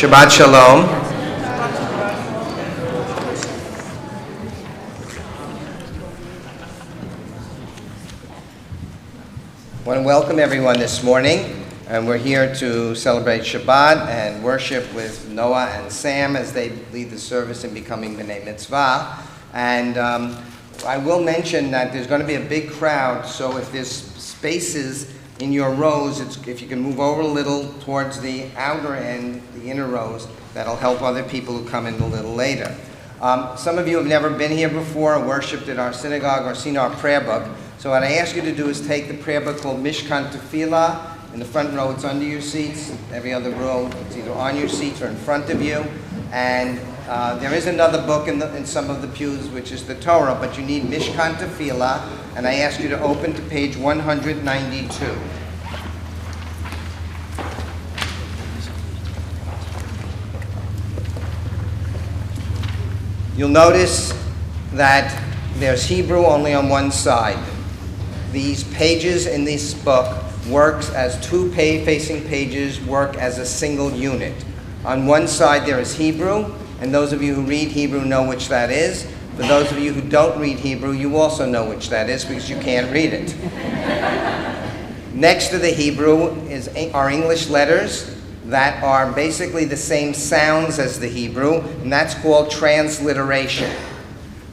Shabbat Shalom. I want to welcome everyone this morning, and we're here to celebrate Shabbat and worship with Noah and Sam as they lead the service in becoming B'nai Mitzvah. And I will mention that there's going to be a big crowd, so if there's spaces in your rows, if you can move over a little towards the outer end, the inner rows, that'll help other people who come in a little later. Some of you have never been here before or worshipped at our synagogue or seen our prayer book. So what I ask you to do is take the prayer book called Mishkan Tefillah. In the front row, it's under your seats. Every other row, it's either on your seats or in front of you. And there is another book in some of the pews, which is the Torah, but you need Mishkan Tefillah, and I ask you to open to page 192. You'll notice that there's Hebrew only on one side. These pages in this book works as two facing pages work as a single unit. On one side there is Hebrew, and those of you who read Hebrew know which that is. For those of you who don't read Hebrew, you also know which that is because you can't read it. Next to the Hebrew are English letters, that are basically the same sounds as the Hebrew, and that's called transliteration.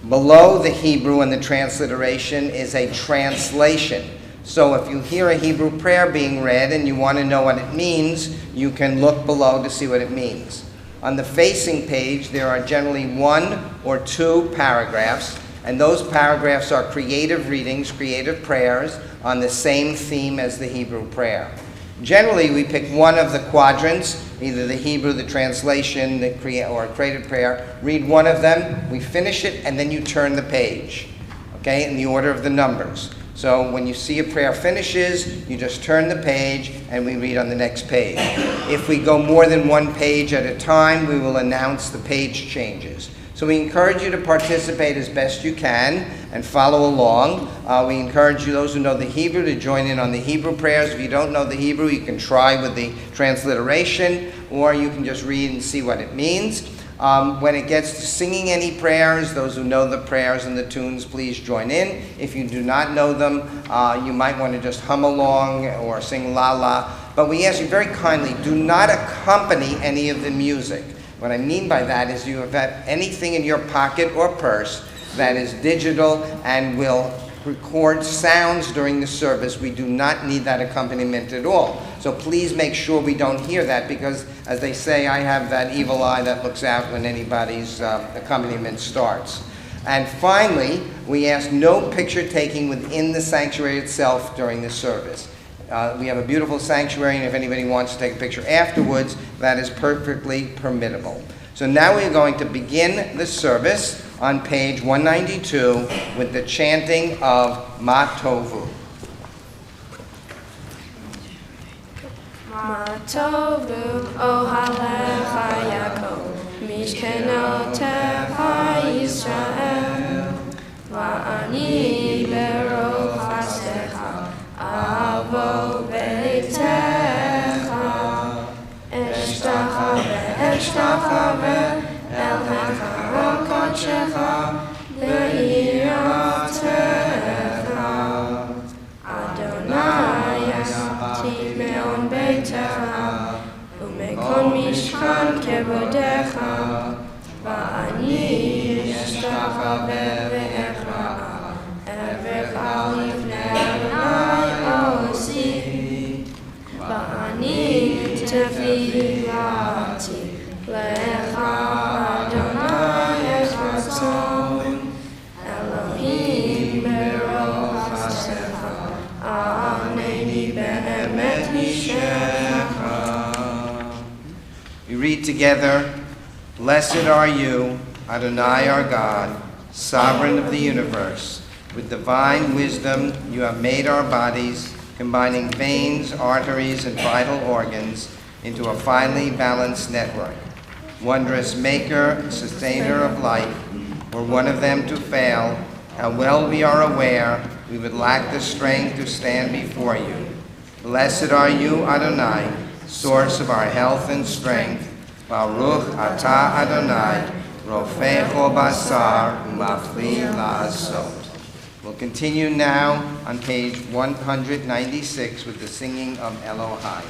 Below the Hebrew and the transliteration is a translation. So if you hear a Hebrew prayer being read and you want to know what it means, you can look below to see what it means. On the facing page, there are generally 1 or 2 paragraphs, and those paragraphs are creative readings, creative prayers on the same theme as the Hebrew prayer. Generally, we pick one of the quadrants, either the Hebrew, the translation, or creative prayer, read one of them, we finish it, and then you turn the page, okay, in the order of the numbers. So when you see a prayer finishes, you just turn the page and we read on the next page. If we go more than one page at a time, we will announce the page changes. So we encourage you to participate as best you can and follow along. We encourage you, those who know the Hebrew, to join in on the Hebrew prayers. If you don't know the Hebrew, you can try with the transliteration, or you can just read and see what it means. When it gets to singing any prayers, those who know the prayers and the tunes, please join in. If you do not know them, you might want to just hum along or sing la la. But we ask you very kindly, do not accompany any of the music. What I mean by that is you have anything in your pocket or purse that is digital and will record sounds during the service. We do not need that accompaniment at all. So please make sure we don't hear that, because, as they say, I have that evil eye that looks out when anybody's accompaniment starts. And finally, we ask no picture taking within the sanctuary itself during the service. We have a beautiful sanctuary, and if anybody wants to take a picture afterwards, that is perfectly permissible. So now we're going to begin the service on page 192 with the chanting of Ma Tovu. Ma Tovu Ohalecha Yaakov Mishkenotecha Yisrael Va'ani berochasecha Avo beitecha Eshtachave El HaKaron Kodshecha Be'iratecha Adonai Yasati Me'on Beitecha U'mekon Mishkan Kevodecha Va'ani Eshtachave Ve'echa Erecha Livnei Adonai Osi Va'ani Tefilati Lecha Adonai Echatzon Elohim Berochasecha Aneni Be'emet Hishecha. We read together, "Blessed are you, Adonai our God, sovereign of the universe. With divine wisdom you have made our bodies, combining veins, arteries, and vital organs into a finely balanced network. Wondrous maker, sustainer of life, were one of them to fail, how well we are aware we would lack the strength to stand before you. Blessed are you, Adonai, source of our health and strength. Baruch atah Adonai, rofecho basar umafli la'asot." We'll continue now on page 196 with the singing of Elohai.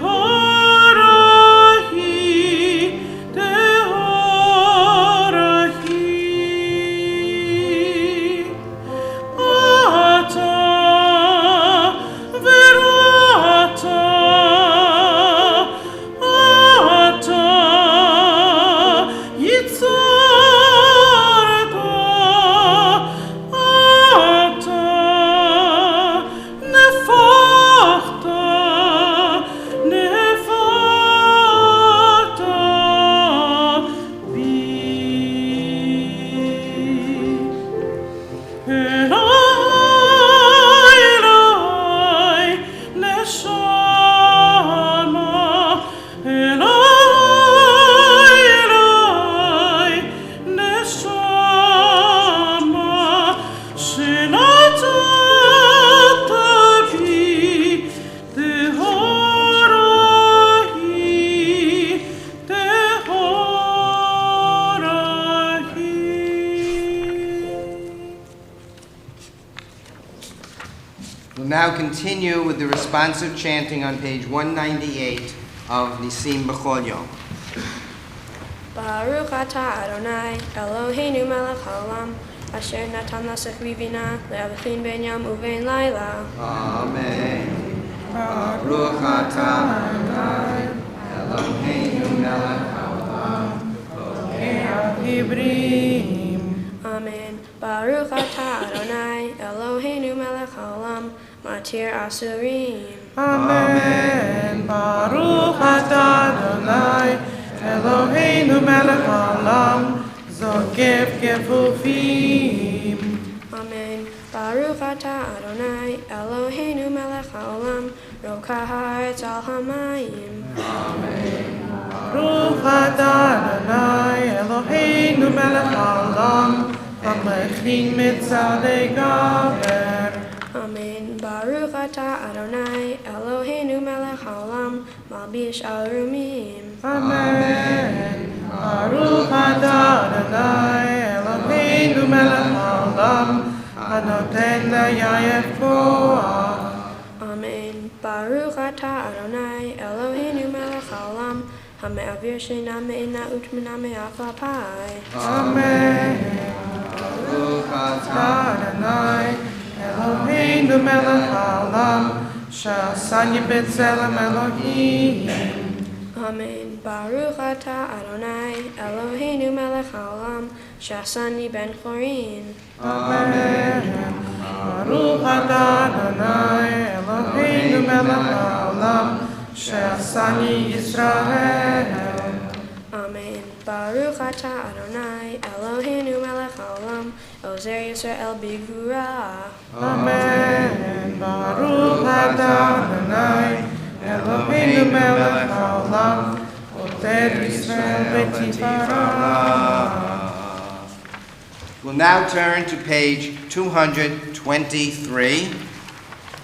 Ora continue with the responsive chanting on page 198 of Nisim B'chol Yom. Baruch atah Adonai, Eloheinu melech haolam, asher natan lasech rivina, le'avchin ben yam uvein laila. Amen. Baruch atah Adonai, Eloheinu melech haolam, lokech hibrim. Amen. Baruch atah Adonai, Eloheinu melech haolam, matir asurim. Amen. Baruch atah Adonai, Eloheinu melech haolam, zokef kefufim. Amen. Baruch atah Adonai, Eloheinu melech haolam, rokah haaretz al hamayim. Amen. Baruch atah Adonai, Eloheinu melech haolam, hamlechin mitzadei gaber. Amen. Baruch atah Adonai, Eloheinu melech haolam, malbish al rumim. Amen. Baruch atah Adonai, Eloheinu melech haolam, hanoten layayef koach. Amen. Baruch atah Adonai, Eloheinu melech haolam, hame'avir shina me'ina utmina me'afa pai. Amen. Baruch atah Adonai, Eloheinu melech haolam, sha'asani b'tzelem Elohim. Amen. Baruch atah Adonai, Eloheinu melech haolam, sha'asani ben chorin. Amen. Baruch atah Adonai, Eloheinu melech haolam, she'asani Yisrael. Amen. Baruch atah Adonai, Eloheinu melech haolam, ozer Yisrael b'gvura. Amen. Baruch atah Adonai, Eloheinu melech haolam, oter Yisrael b'tifara. We'll now turn to page 223.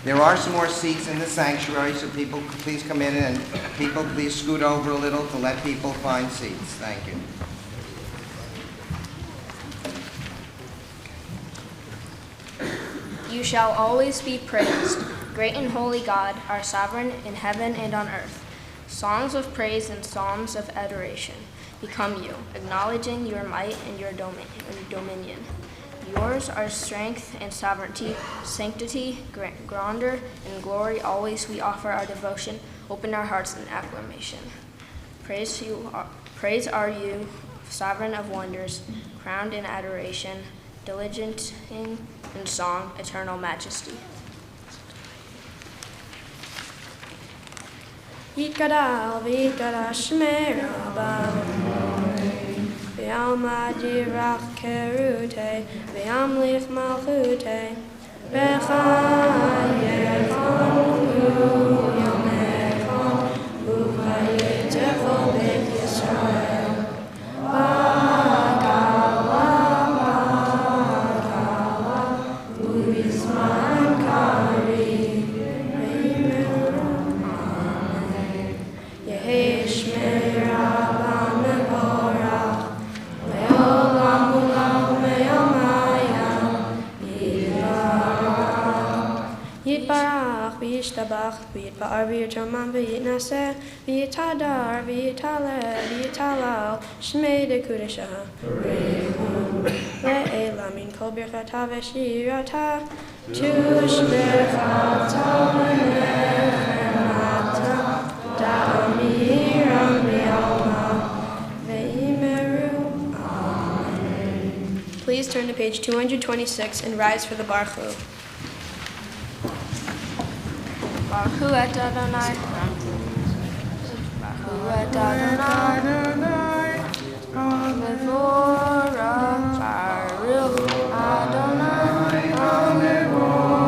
There are some more seats in the sanctuary, so people please come in and people please scoot over a little to let people find seats. Thank you. You shall always be praised, great and holy God, our sovereign in heaven and on earth. Songs of praise and psalms of adoration become you, acknowledging your might and your dominion. Yours are strength and sovereignty, sanctity, grandeur, and glory. Always we offer our devotion, open our hearts in acclamation. Praise are you, sovereign of wonders, crowned in adoration, diligent in song, eternal majesty. Yitgadal v'yitgadal shmei rabbav, v'yalmad yirach kerutei, v'yamlich malchutei, v'chayechonu yomechon, u'chayetecho beit Yisrael. Ba'gala, u'bizman karim, Yitbarach v'yishtabach v'yitba'ar v'yitraman v'yitnaseh v'yitadar v'yitaleh v'yitalal shmei dekudesha le'ela min kol birchata v'shirata tushbechata v'nechemata da'amiram v'yalma v'imeru. Amen. Please turn to page 226 and rise for the Baruch. Baruch et Adonai, Baruch et Adonai, Mevorach, Baruch Adonai, Mevorach,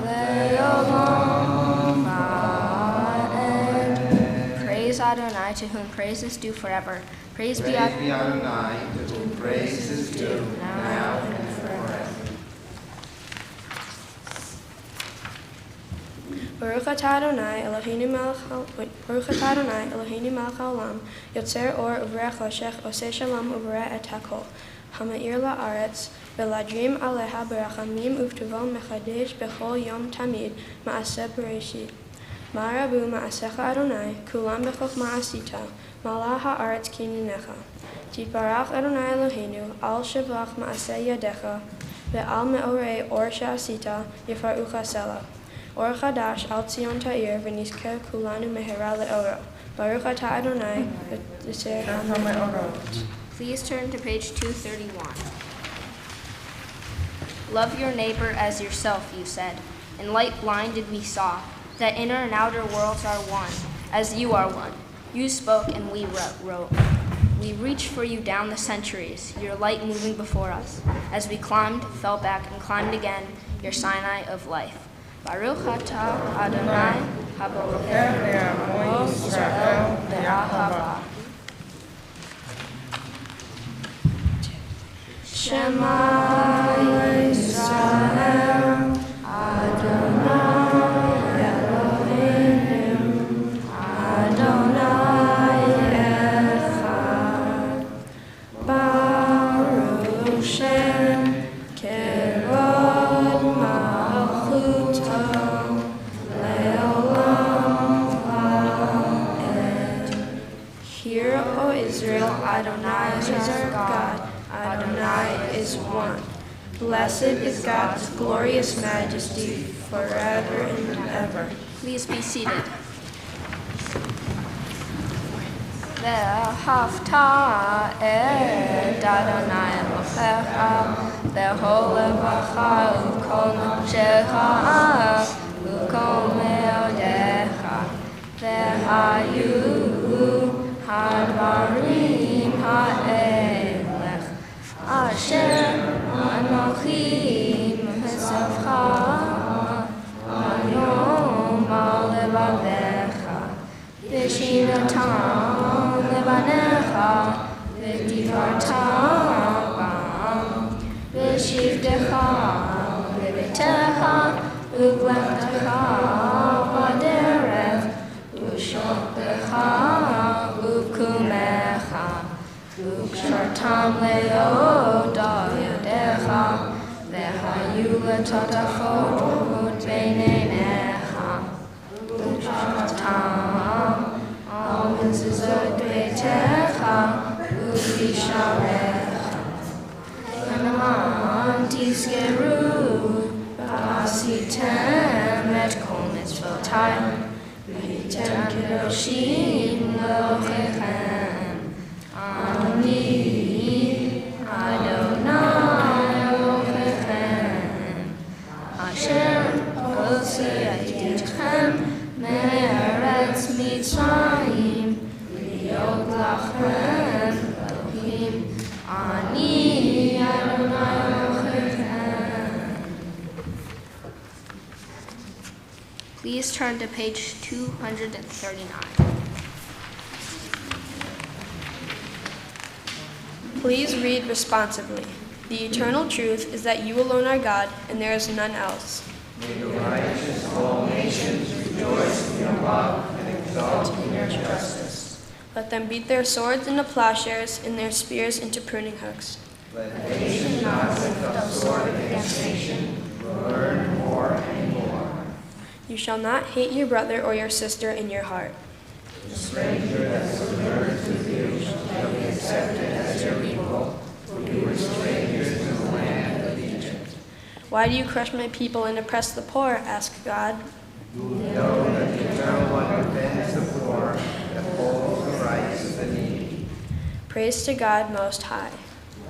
Le'olam Va'ed. Praise Adonai, to whom praise is due forever. Praise be Adonai, to whom praise is due now and forever. Baruch atah Adonai Eloheinu melech haolam, yotzer or uvarech lashech, oseh shalom uvarech et hakol. המאיר לארץ, ולהדרים עליה ברחמים ובטובו מחדש בכל יום תמיד מעשה בראשית. מה רבו מעשיך אדוני, כולם בחוכמה עשית, מלאה הארץ קניניך. תתברך אדוני אלוהינו, על שבח מעשה ידיך, ועל מאורי אור שעשית, יפרעוך סלע. אור חדש על ציון תאיר, ונזכה כולנו מהרה לאורו. ברוך אתה אדוני, ותסר Please turn to page 231. Love your neighbor as yourself, you said. In light blinded we saw that inner and outer worlds are one, as you are one. You spoke and we wrote. We reached for you down the centuries, your light moving before us. As we climbed, fell back, and climbed again, your Sinai of life. Baruch atah Adonai haboher Israel be'ahava. Shema Yisrael Adonai Eloheinu Adonai Echad Baruch Shem Kevod Malchuto Leolam Vaed. Hear, O Israel, Adonai is our God. Adonai is one. Blessed is God's glorious majesty forever and ever. Please be seated. Ve'ahavta et Adonai Elohecha b'chol levacha u'kol nafshecha u'kol me'odecha ve'hayu hadvarim ha'elech Asher anochi mesavcha ayom al levavecha v'shinatam levanecha v'divartam bam v'shivtecha v'betecha u'vlechtecha v'derech u'shoktecha u'kumecha Ukshartam leoda yodecha vehayu letatachot beinenecha Ukshartam al mezuzot beitecha uvisharecha Enaman tizkeru v'asitem et kol mitzvotai v'hitem kedoshim lochechem Ani Adonai Elohechem Asher hoseitechem me'eretz Mitzrayim liot lachem Elohim Ani Adonai Elohechem. Please turn to page 239. Please read responsively. The eternal truth is that you alone are God, and there is none else. May the righteous of all nations rejoice in your love and exult in your justice. Let them beat their swords into plowshares and their spears into pruning hooks. Let nation not lift up sword against nation, learn more and more. You shall not hate your brother or your sister in your heart. The stranger that sojourns with you shall be accepted as your equal, for you were strangers in the land of Egypt. Why do you crush my people and oppress the poor? Asked God. Know that the Eternal One defends the poor and upholds the rights of the needy. Praise to God Most High.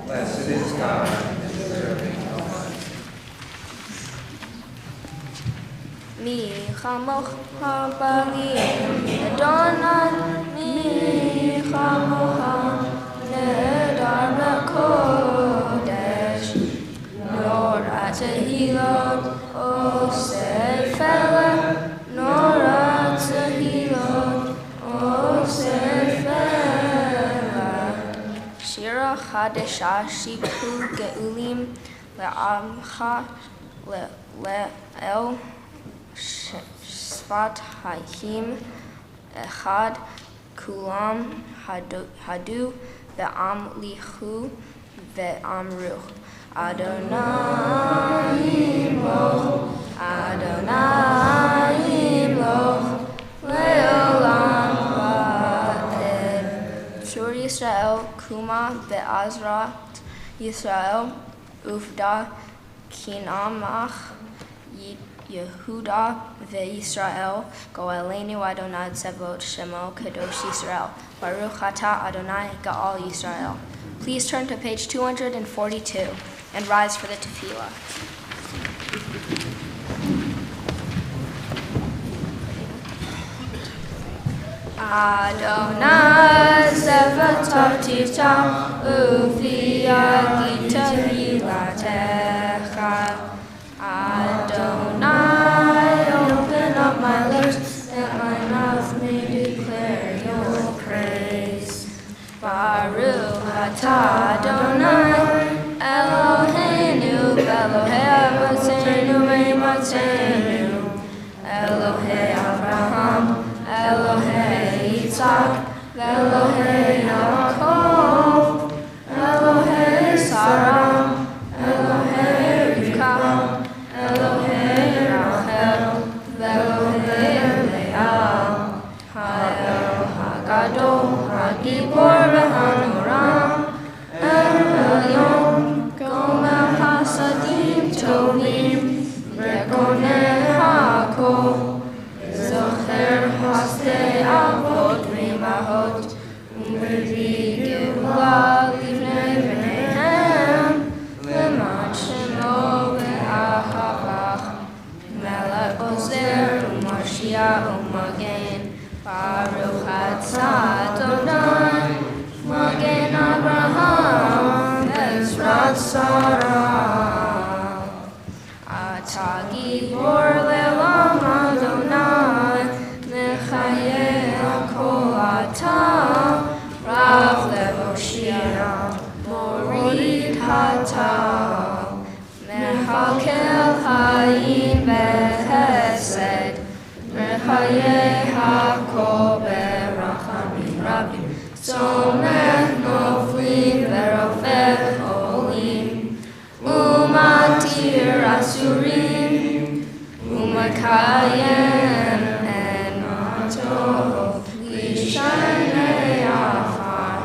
Blessed is God, deserving of honor. Mi chamoch habalim Adonai mi chamocha nedar b'kodesh Nora tehilot oseh feleh Nora tehilot oseh feleh Shira chadesha shiphu geulim le'amcha le'el Sfat Hayim Echad Kulam Hadu Ve'am Lichu ve'amru, Adonai Imloch, Adonai Imloch, le'olam va'ed. Shur Yisrael, Kuma be'azrat Yisrael, Ufda, Kinamach, Yehuda ve'Yisrael, Go'elenu Adonai Tzevot Shemo Kadosh Yisrael, Baruch Atah Adonai Ga'al Yisrael. Please turn to page 242 and rise for the tefillah. Adonai Zevatavtita Uviyagita Hilatecha. Adonai, open up my lips, that my mouth may declare your praise. Baruch atah Adonai, Eloheinu, Elohei Avotenu ve'Imatenu, Elohei Avraham, Elohei Yitzhak, Elohei Yaakov, Elohei Sarah, Elohei Rivka, Elohei Rachel, Elohei Leah, Ha'el Hagadol, Hagibor v'Hanoram, El Elyon, Gomel Hasadim Tovim, Ve'Goneh Ha'akol, Zocher Hasdei Avot V'Imahot, U'Mevi Geula Livnei Bneihem, Leman Shemo ve'Ahavach, Melech Ozer u'Mashiach u'Magen, Baruch atah Adonai, Magen Abraham, Ezrat Sarah. Atah Gibor le'olam Adonai, Mechaye hakol atah, Rav le'Moshiach, Morid hatah, Mechakel hayim behesed, Mechaye hakol berachamim rabim, Somech noflim verofeh cholim, Umatir asurim, Umakayem enoto, Lishanei afar,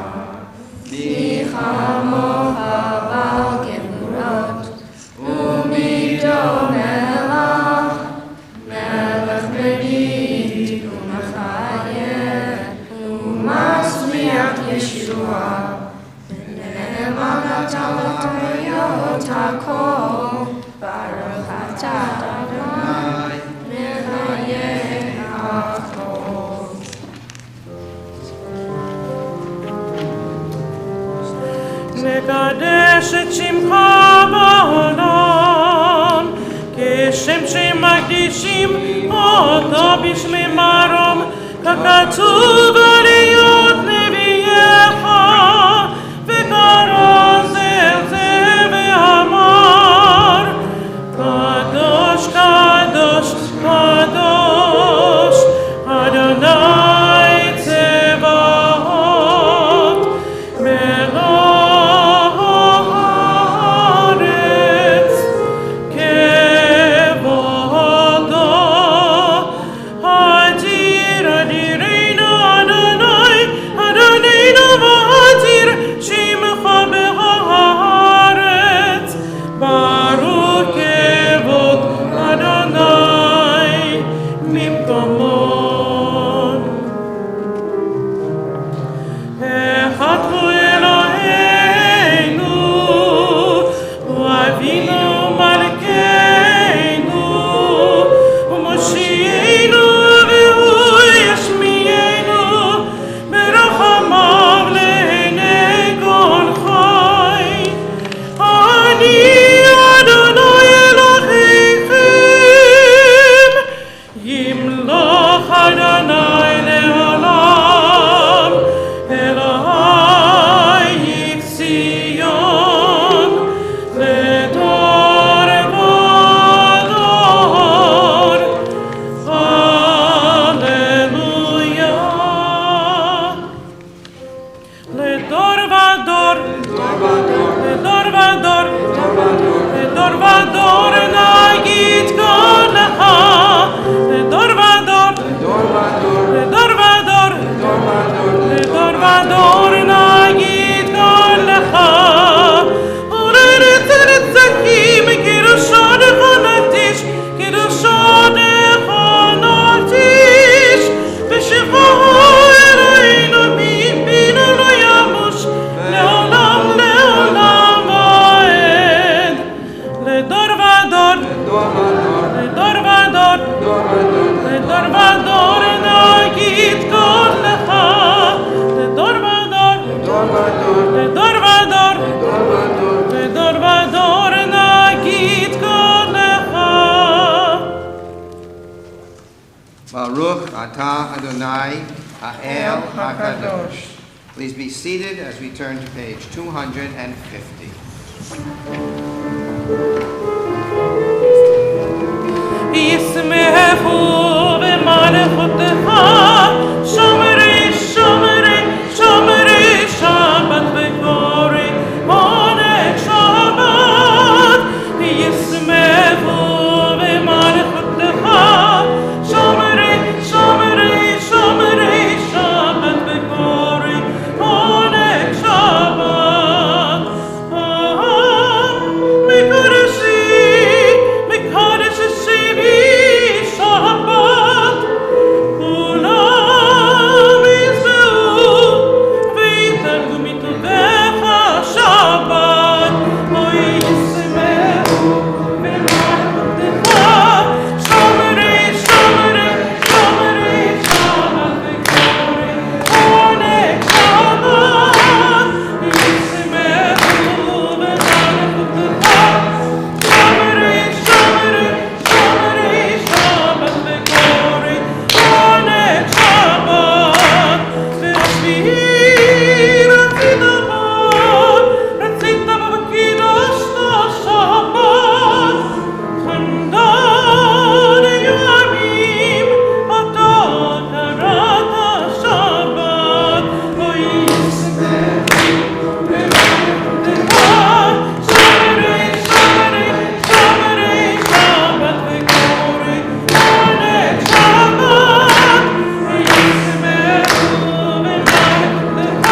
Lichamo habal gevurot, Umido melach, Melech merid, Umachayem, Umasmiach Yeshua, Ne'eman atah takol, Baruch atah Adonai, Mechaye hakol. מקדש את שמך בעולם, כשם שמקדישים אותו בשמי מרום, ככתוב להיות נביאך, וכרז אל זה ואמר, קדוש קדוש קדוש, אדוני צבאות, בארץ כבודו, אדיר אדירנו אדוני Shema Adonai Ha'el HaKadosh. Please be seated as we turn to page 250. ישמחו במלכותך, שומרי שומרי שומרי שבת וקורי עונג שבת. ישמחו במלכותך, שומרי שומרי שומרי שבת וקורי עונג שבת. מקדש שיבי שבת, כולם יזבחו ויתענגו מטובך שבת. אוי ישמחו במלכותך, שומרי שומרי שומרי שבת וקורי עונג שבת. ישמחו במלכותך, שומרי שומרי שומרי שבת וקורי עונג שבת. והשביעי רצית בו וקידשת שבת. חנדן ימים אתה קראת שבת. אוי ישמחו במלכותך, שומרי שומרי שומרי שבת וקורי עונג שבת. ישמחו במלכותך,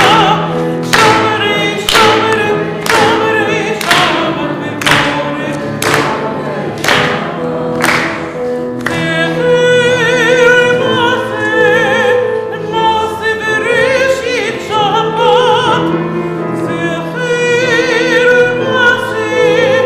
שומרי שומרי שומרי שבת וקורי מעשה בראשית שבת. זכר מעשה בראשית שבת. ישמחו במלכותך,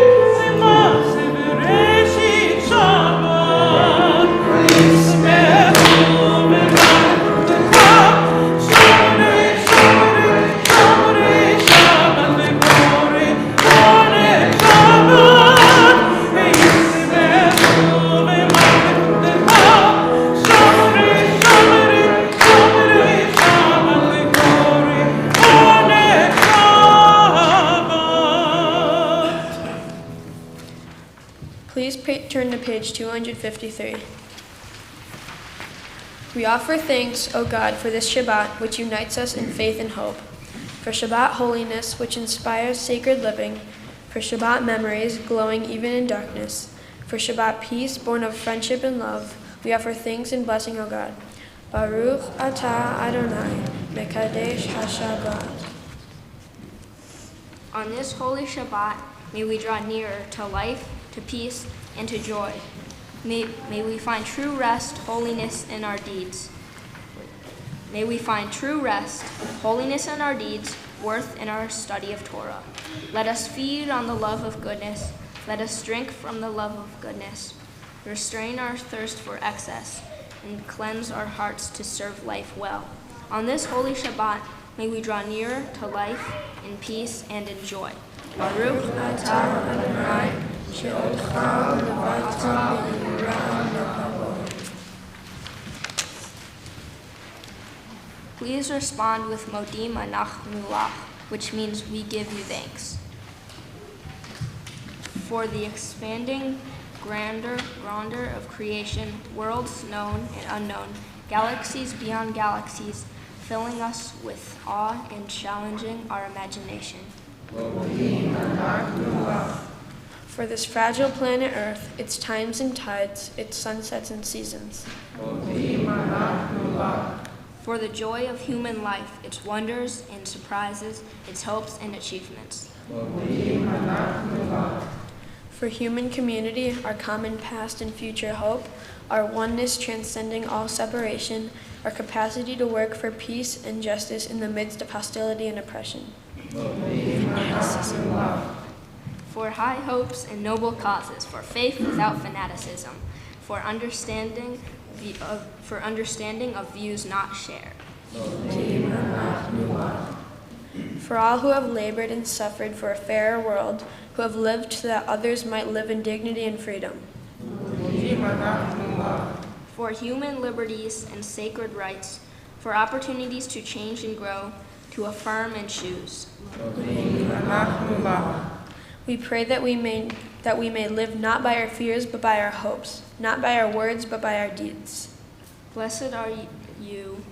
שומרי שומרי שומרי שבת וקורי עונג שבת. ישמחו במלכותך, שומרי שומרי שומרי שבת וקורי עונג שבת. Please turn to page 253. We offer thanks, O God, for this Shabbat, which unites us in faith and hope, for Shabbat holiness, which inspires sacred living, for Shabbat memories, glowing even in darkness, for Shabbat peace, born of friendship and love. We offer thanks and blessing, O God. Baruch atah Adonai, mekadesh haShabbat. On this holy Shabbat, may we draw nearer to life, to peace, and to joy. May we find true rest, holiness in our deeds. May we find true rest, holiness in our deeds, worth in our study of Torah. Let us feed on the love of goodness. Let us drink from the love of goodness. Restrain our thirst for excess and cleanse our hearts to serve life well. On this holy Shabbat, may we draw nearer to life in peace and in joy. Baruch atah Adonai, she'odcha u'levarta b'yirah u'kavod. Please respond with Modim Anachnu Lach, which means we give you thanks. For the expanding grandeur of creation, worlds known and unknown, galaxies beyond galaxies, filling us with awe and challenging our imagination. For this fragile planet Earth, its times and tides, its sunsets and seasons. For the joy of human life, its wonders and surprises, its hopes and achievements. For human community, our common past and future hope, our oneness transcending all separation, our capacity to work for peace and justice in the midst of hostility and oppression. For high hopes and noble causes, for faith without fanaticism, for understanding of views not shared. For all who have labored and suffered for a fairer world, who have lived so that others might live in dignity and freedom. for human liberties and sacred rights, for opportunities to change and grow, to affirm and choose. We pray that we may live not by our fears but by our hopes, not by our words but by our deeds. Blessed are you,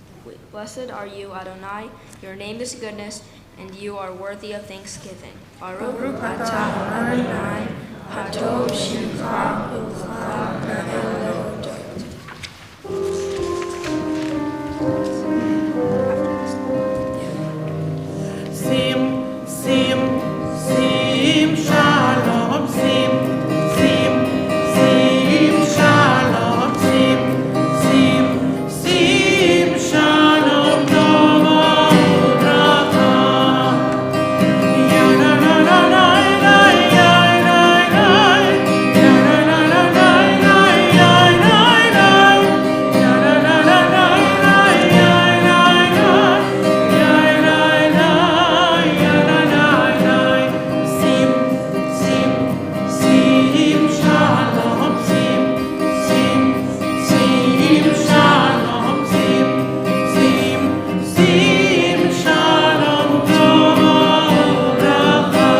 Adonai. Your name is goodness, and you are worthy of thanksgiving. Baruch atah Adonai, hatov shimcha u'lecha le'olam. Sim, shalom, sim, shalom, sim, shalom, tova u'bracha. Ya na na na na na ya na na, ya na na na na na ya na na, ya na na na na na ya na na, ya na na, ya na na. Sim, shalom, sim, shalom, sim, shalom, tova u'bracha.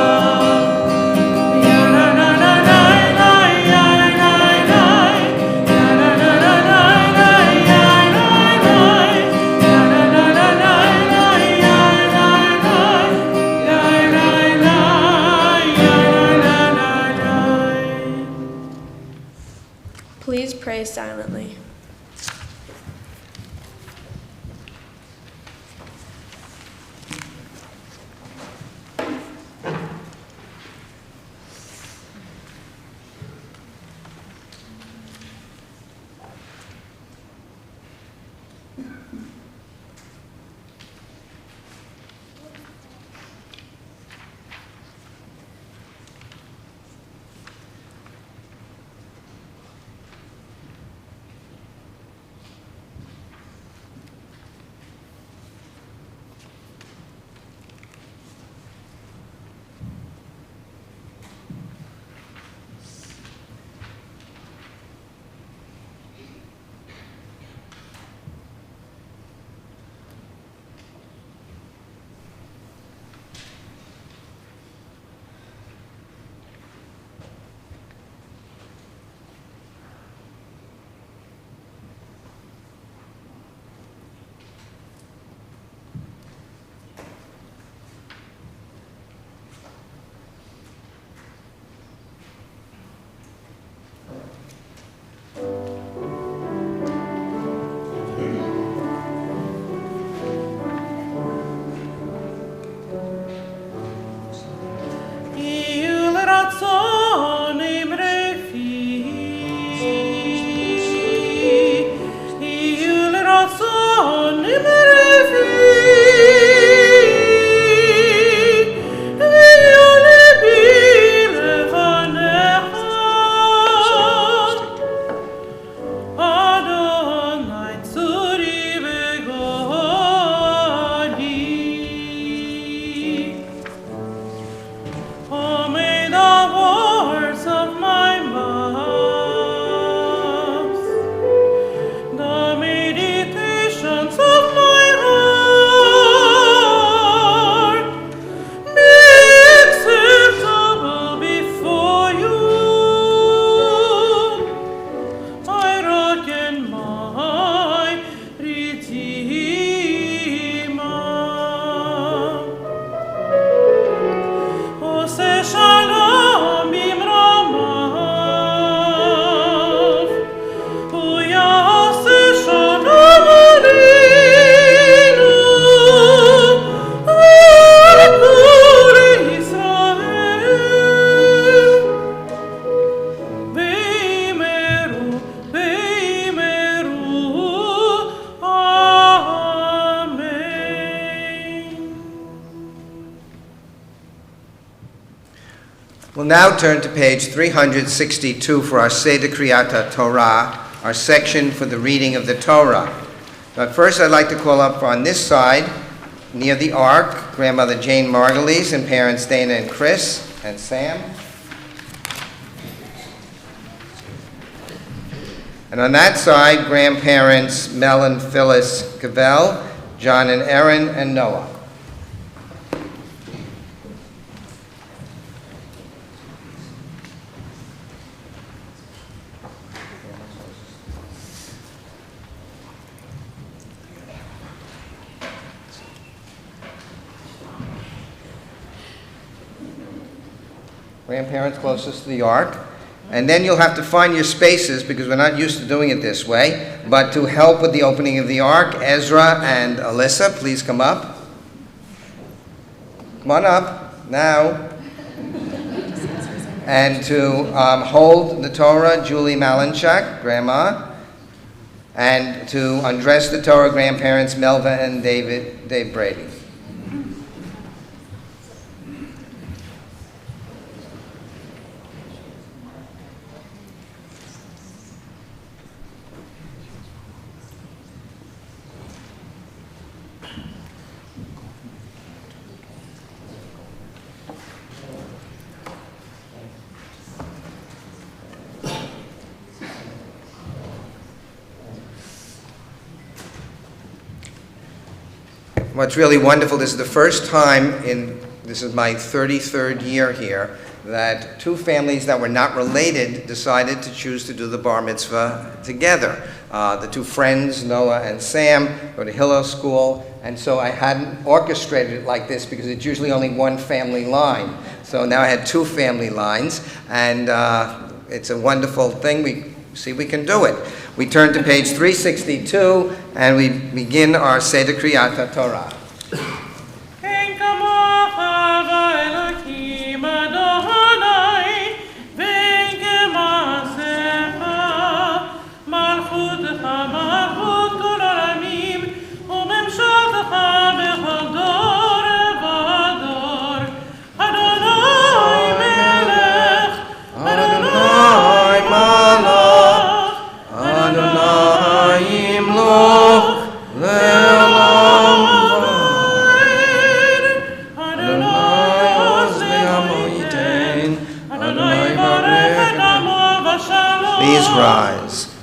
Ya na na na na na ya na na, ya na na na na na ya na na, ya na na na na na ya na na, ya na na. Please pray silently. We'll now turn to page 362 for our Seder Kriyat Torah, our section for the reading of the Torah. But first I'd like to call up on this side, near the Ark, Grandmother Jane Margulies and parents Dana and Chris and Sam. And on that side, grandparents Mel and Phyllis Cavell, John and Erin, and Noah. Grandparents closest to the ark. And then you'll have to find your spaces because we're not used to doing it this way. But to help with the opening of the ark, Ezra and Alyssa, please come up. Come on up now. And to hold the Torah, Julie Malinchak, Grandma. And to undress the Torah, grandparents Melva and Dave Brady. What's really wonderful, this is the first time this is my 33rd year here, that two families that were not related decided to choose to do the bar mitzvah together. The two friends, Noah and Sam, go to Hillel School, and so I hadn't orchestrated it like this because it's usually only one family line. So now I had two family lines, and it's a wonderful thing. We see we can do it. We turn to page 362, and we begin our Seder Kriyat Torah. Please rise.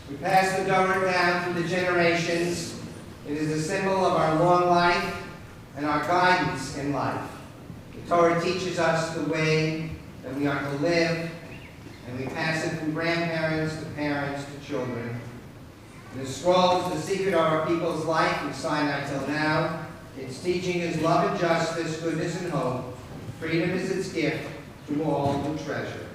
We pass the Torah down through the generations. It is a symbol of our long life and our guidance in life. The Torah teaches us the way that we are to live, and we pass it from grandparents to parents to children. The scroll is the secret of our people's life from Sinai till now. Its teaching is love and justice, goodness and hope. Freedom is its gift to all who treasure.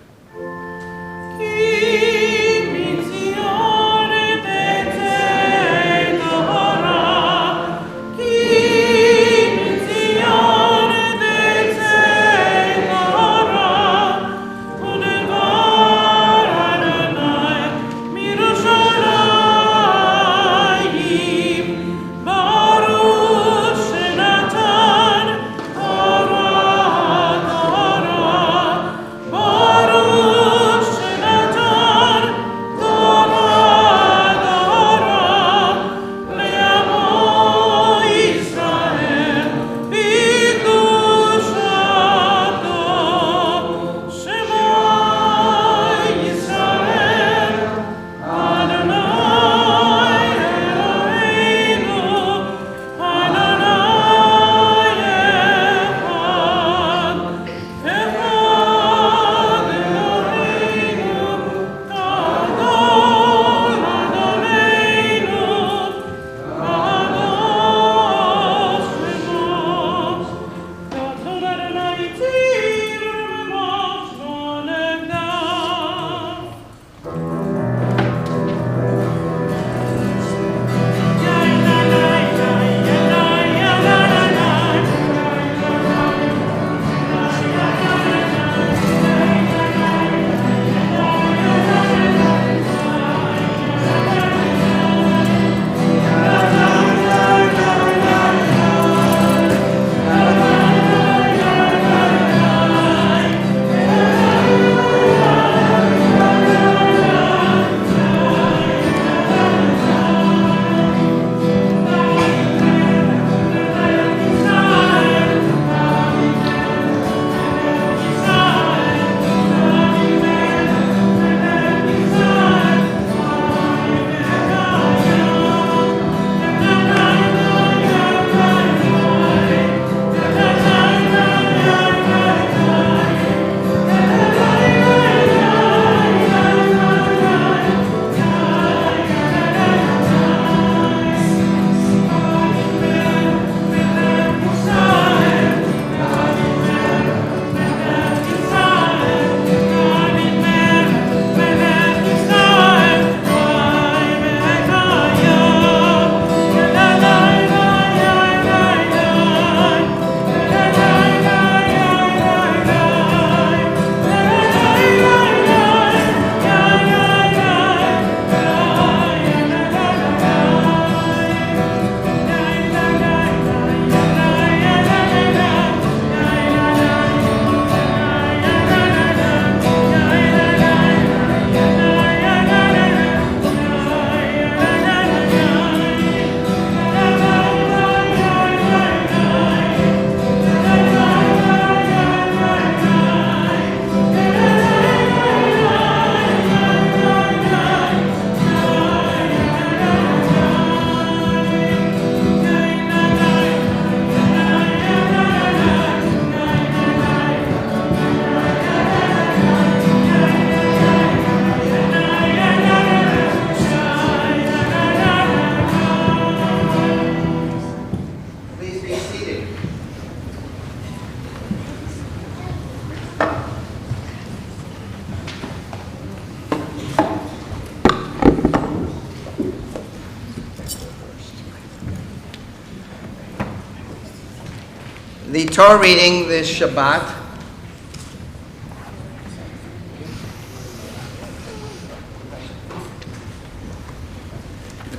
The Torah reading this Shabbat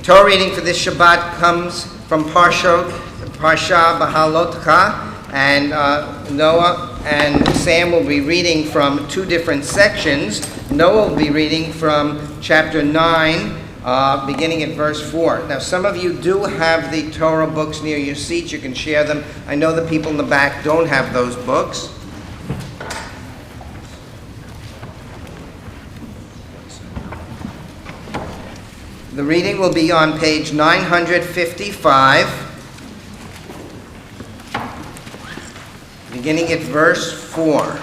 Torah reading for this Shabbat comes from Parsha Bahalotcha, and Noah and Sam will be reading from two different sections. Noah will be reading from chapter 9, beginning at verse 4. Now, some of you do have the Torah books near your seats. You can share them. I know the people in the back don't have those books. The reading will be on page 955, beginning at verse 4.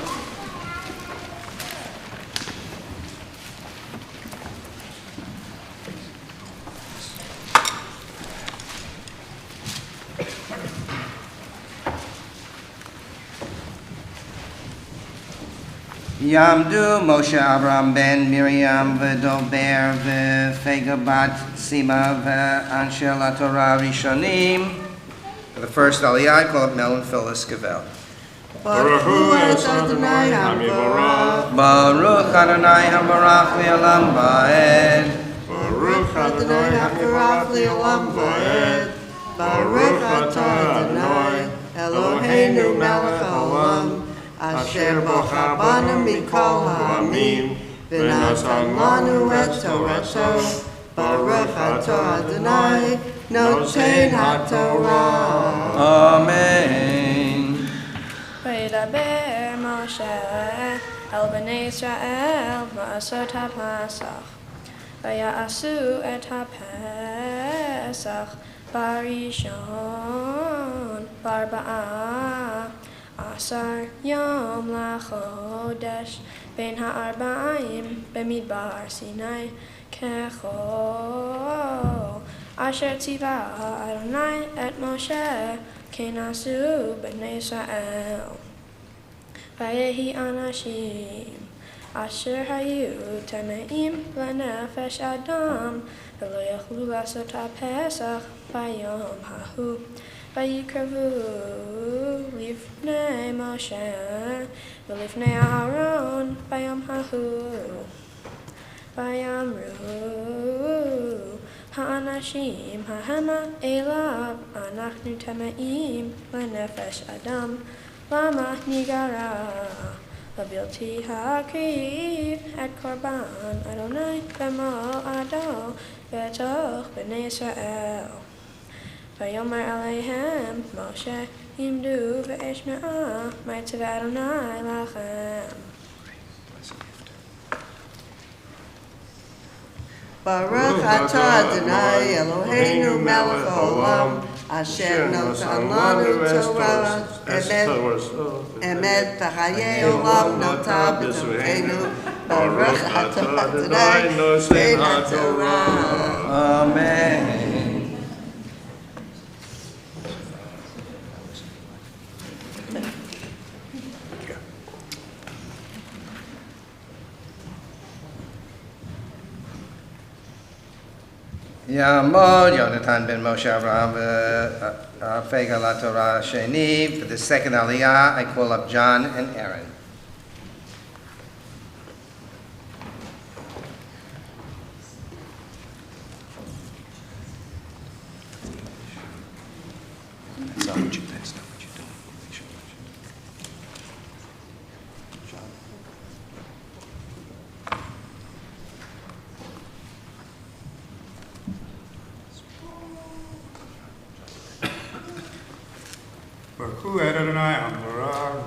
Yamdu Moshe Abraham ben Miriam v'Dober v'Fega bat Sima v'Anshel HaTorah Rishonim. For the first Aliyah, I call it Mel and Phyllis Gavel. Baruch Hu es Adonai HaMivorach. Baruch Adonai HaMarach Li'olam Va'ed. Baruch Adonai HaMivorach Li'olam Va'ed. Baruch atah Adonai Eloheinu melech haolam. Asher bocha banu mikol ha'amim, v'natan lanu et Torato. Baruch atah Adonai, noten ha'Torah. Amen. וידבר משה אל בני ישראל לעשות הפסח. ויעשו את הפסח בראשון 14 יום לחודש בין 40 במדבר סיני ככל אשר ציווה אדוני את משה כן עשו בני ישראל. ויהי אנשים אשר היו טמאים לנפש אדם ולא יכלו לעשות הפסח ביום ההוא. ויקרבו לפני משה ולפני אהרון ביום ההוא. ויאמרו האנשים ההמה אליו אנחנו טמאים לנפש אדם למה ניגרע לבלתי הקריב את קורבן אדוני במועדו בתוך בני ישראל. ויאמר אליהם משה עמדו ואשמעה מה יצווה אדוני לכם. Baruch atah Adonai Eloheinu melech haolam, asher notan lanu Torah emet v'chayei olam nota b'tochenu. Baruch atah Adonai noten ha'Torah. Amen. Yamod Yonatan ben Moshe Abraham Fega la Torah Sheni. For the second Aliyah, I call up John and Aaron. That's not what you're doing.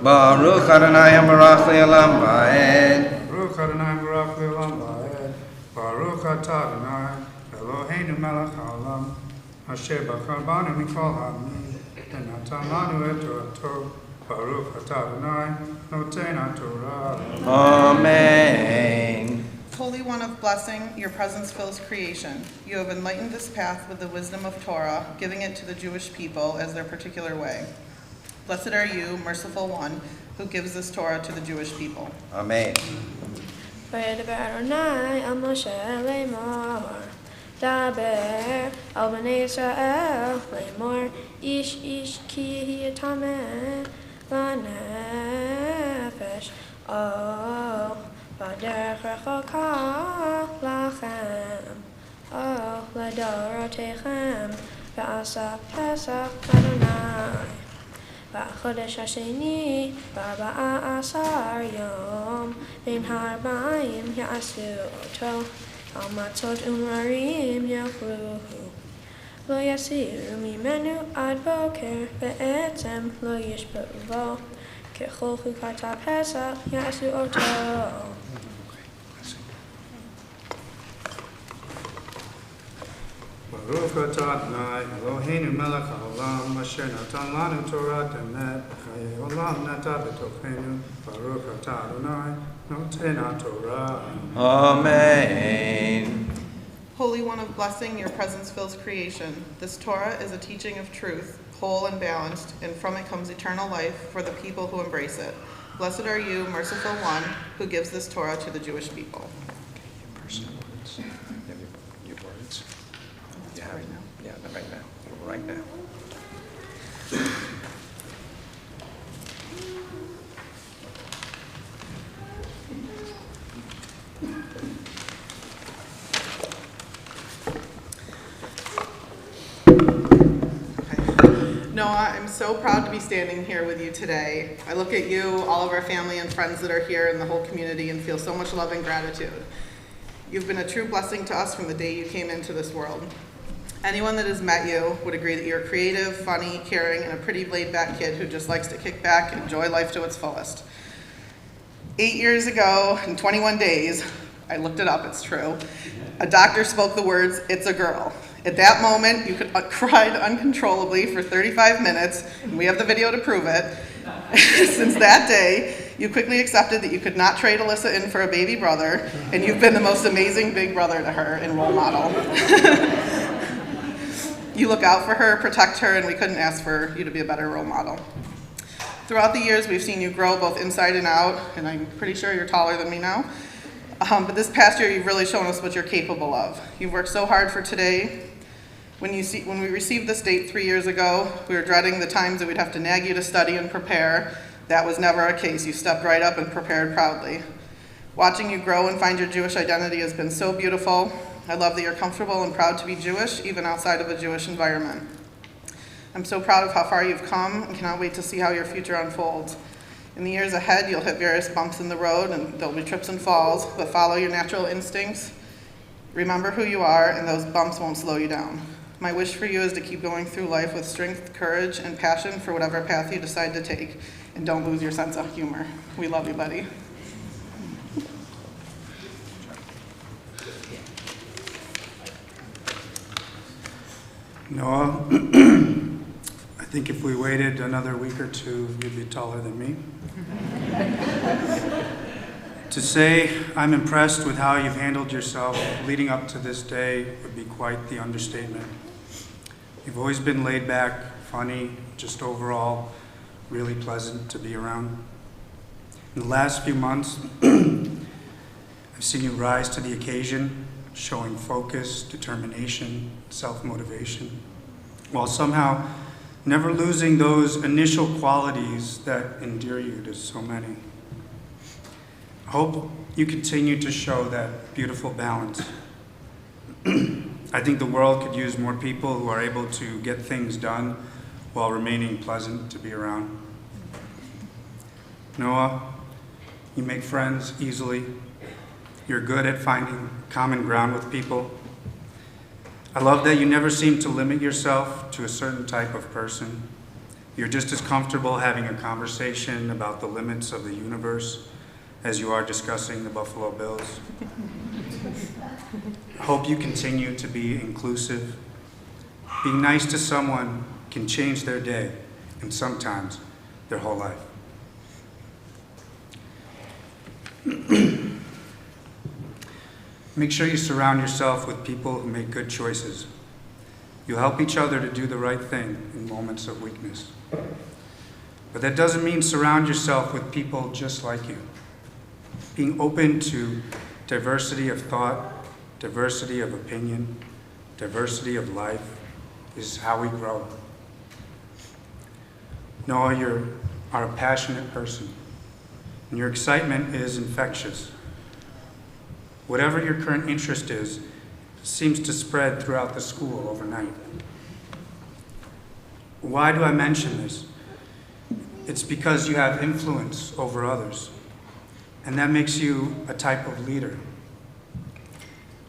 Baruch Adonai HaMarach Li'olam Va'ed. Baruch Adonai Baruch Le'olam Va'ed. Baruch atah Adonai Eloheinu melech haolam. Asher bachar banu mikol ha'amim v'natan lanu et Torato. Baruch atah Adonai noten ha'Torah. Amen. Holy One of blessing, your presence fills creation. You have enlightened this path with the wisdom of Torah, giving it to the Jewish people as their particular way. Blessed are you, merciful one, who gives this Torah to the Jewish people. Amen. וידבר אדוני אל משה לאמור דבר על בני ישראל לאמור איש איש כי יטמא לנפש בדרך רחוקה לכם לדורותיכם ועשה פסח לאדוני בחודש השני ב14 יום בין ה40 יעשו אותו על מצות ומררים יאכלוהו לא יסירו ממנו עד בוקר בעצם לא ישבו בו ככל חוקת הפסח יעשו אותו Baruch atah Adonai Eloheinu melech haolam asher natan lanu Torah emet b'chayei olam nata b'tochenu Baruch atah Adonai noten haTorah. Amen. Holy One of blessing, your presence fills creation. This Torah is a teaching of truth, whole and balanced, and from it comes eternal life for the people who embrace it. Blessed are you, merciful One, who gives this Torah to the Jewish people. Your personal words. Your words. Yeah, right now. Yeah, not right now. Right now. Noah, I'm so proud to be standing here with you today. I look at you, all of our family and friends that are here, and the whole community, and feel so much love and gratitude. You've been a true blessing to us from the day you came into this world. Anyone that has met you would agree that you're creative, funny, caring, and a pretty laid-back kid who just likes to kick back and enjoy life to its fullest. 8 years ago, in 21 days, I looked it up, it's true, a doctor spoke the words, "It's a girl." At that moment, you cried uncontrollably for 35 minutes, and we have the video to prove it. Since that day, you quickly accepted that you could not trade Alyssa in for a baby brother, and you've been the most amazing big brother to her and role model. You look out for her, protect her, and we couldn't ask for you to be a better role model. Throughout the years, we've seen you grow both inside and out, and I'm pretty sure you're taller than me now. But this past year, you've really shown us what you're capable of. You've worked so hard for today. When we received this date 3 years ago, we were dreading the times that we'd have to nag you to study and prepare. That was never a case. You stepped right up and prepared proudly. Watching you grow and find your Jewish identity has been so beautiful. I love that you're comfortable and proud to be Jewish, even outside of a Jewish environment. I'm so proud of how far you've come and cannot wait to see how your future unfolds. In the years ahead, you'll hit various bumps in the road and there'll be trips and falls, but follow your natural instincts. Remember who you are, and those bumps won't slow you down. My wish for you is to keep going through life with strength, courage, and passion for whatever path you decide to take, and don't lose your sense of humor. We love you, buddy. Noah, I think if we waited another week or two, you'd be taller than me. To say I'm impressed with how you've handled yourself leading up to this day would be quite the understatement. You've always been laid back, funny, just overall really pleasant to be around. In the last few months, I've seen you rise to the occasion, showing focus, determination, self-motivation, while somehow never losing those initial qualities that endear you to so many. I hope you continue to show that beautiful balance. I think the world could use more people who are able to get things done while remaining pleasant to be around. Noah, you make friends easily. You're good at finding common ground with people. I love that you never seem to limit yourself to a certain type of person. You're just as comfortable having a conversation about the limits of the universe as you are discussing the Buffalo Bills. I hope you continue to be inclusive. Being nice to someone can change their day and sometimes their whole life. Make sure you surround yourself with people who make good choices. You'll help each other to do the right thing in moments of weakness. But that doesn't mean surround yourself with people just like you. Being open to diversity of thought, diversity of opinion, diversity of life is how we grow. Noah, you are a passionate person, and your excitement is infectious. Whatever your current interest is, seems to spread throughout the school overnight. Why do I mention this? It's because you have influence over others, and that makes you a type of leader.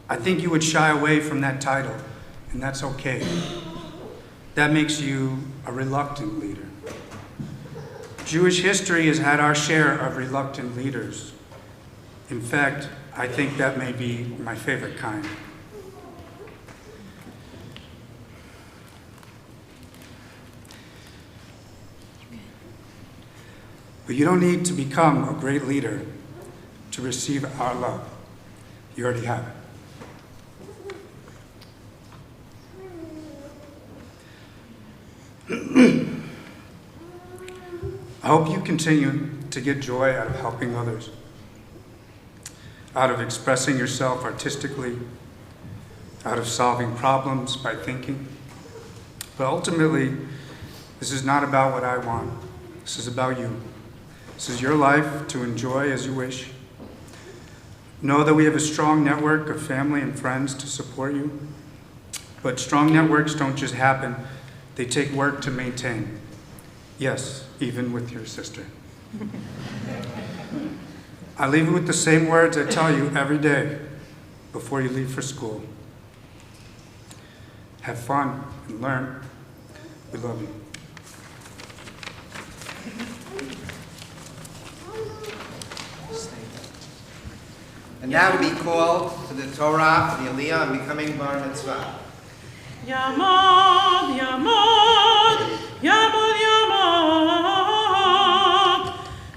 I think you would shy away from that title, and that's okay. That makes you a reluctant leader. Jewish history has had our share of reluctant leaders. In fact, I think that may be my favorite kind. But you don't need to become a great leader to receive our love. You already have it. I hope you continue to get joy out of helping others, out of expressing yourself artistically, out of solving problems by thinking. But ultimately, this is not about what I want. This is about you. This is your life to enjoy as you wish. Know that we have a strong network of family and friends to support you. But strong networks don't just happen. They take work to maintain. Yes, even with your sister. I leave you with the same words I tell you every day before you leave for school. Have fun and learn. We love you. And now to be called to the Torah for the Aliyah and becoming Bar Mitzvah. Yamad, Yamad, Yamad, Yamad.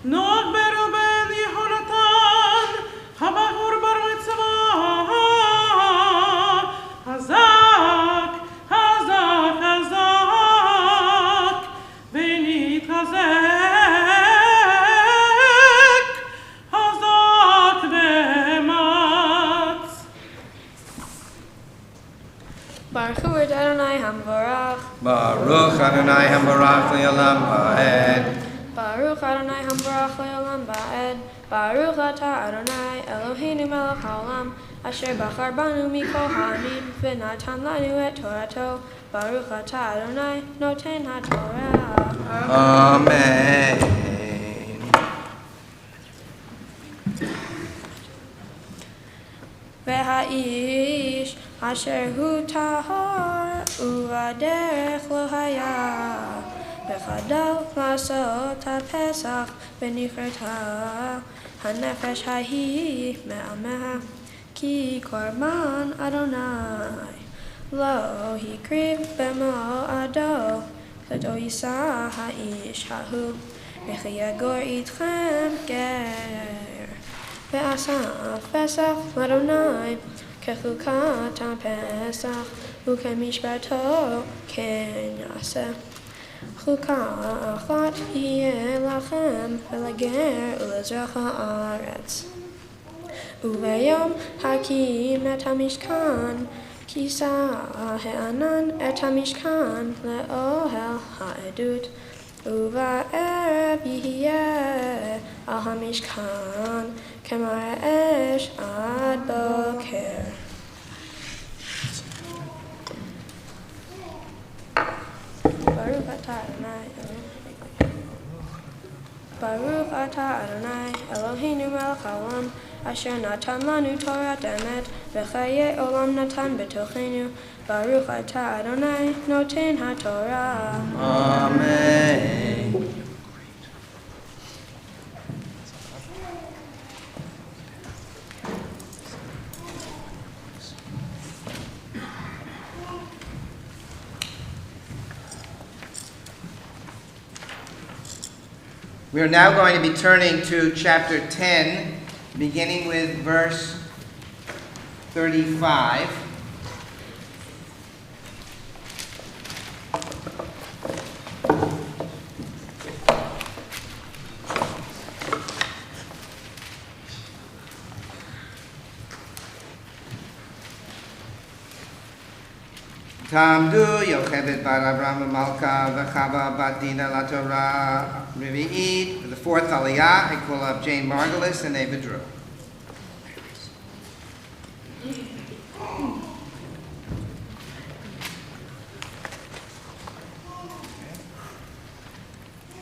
Nog beru ben Yehonatan, Habahur bar mitzvah. Hazak, Hazak, Hazak, Benit Hazek, Hazak ve'ematz. Baruch Hu Adonai Hamvarach. Baruch Adonai Hambarach Le'olam Va'ed. Baruch Adonai Hamvarach Le'olam Va'ed. Baruch Atah Adonai Eloheinu melech haolam, asher bachar banu mikol ha'amim, v'natan lanu et Torato. Baruch Atah Adonai noten ha'Torah. Amen. והאיש אשר הוא טהור ובדרך לא היה וחדל לעשות הפסח ונכרתה הנפש ההיא מעמיה כי קורבן אדוני לא הקריב במועדו כתו יישא האיש ההוא וכי יגור איתכם גר ואסף פסח לאדוני כחוקת הפסח וכמשפטו כן יעשה. חוקה אחת יהיה לכם ולגר ולאזרח הארץ. וביום הקים את המשכן כיסה הענן את המשכן לאוהל העדות. ובערב יהיה על המשכן כמראה אש עד בוקר. ברוך אתה אדוני אלוהינו מלך העולם אשר נתן לנו תורת אמת וחיי עולם נתן בתוכנו. ברוך אתה אדוני נותן התורה. Amen. We are now going to be turning to chapter 10, beginning with verse 35. Tamdu Yocheved bar Avraham Malka v'Chava bat Dina LaTorah Revi'it. For the fourth Aliyah, I call up Jane Margulis and Ava Drew.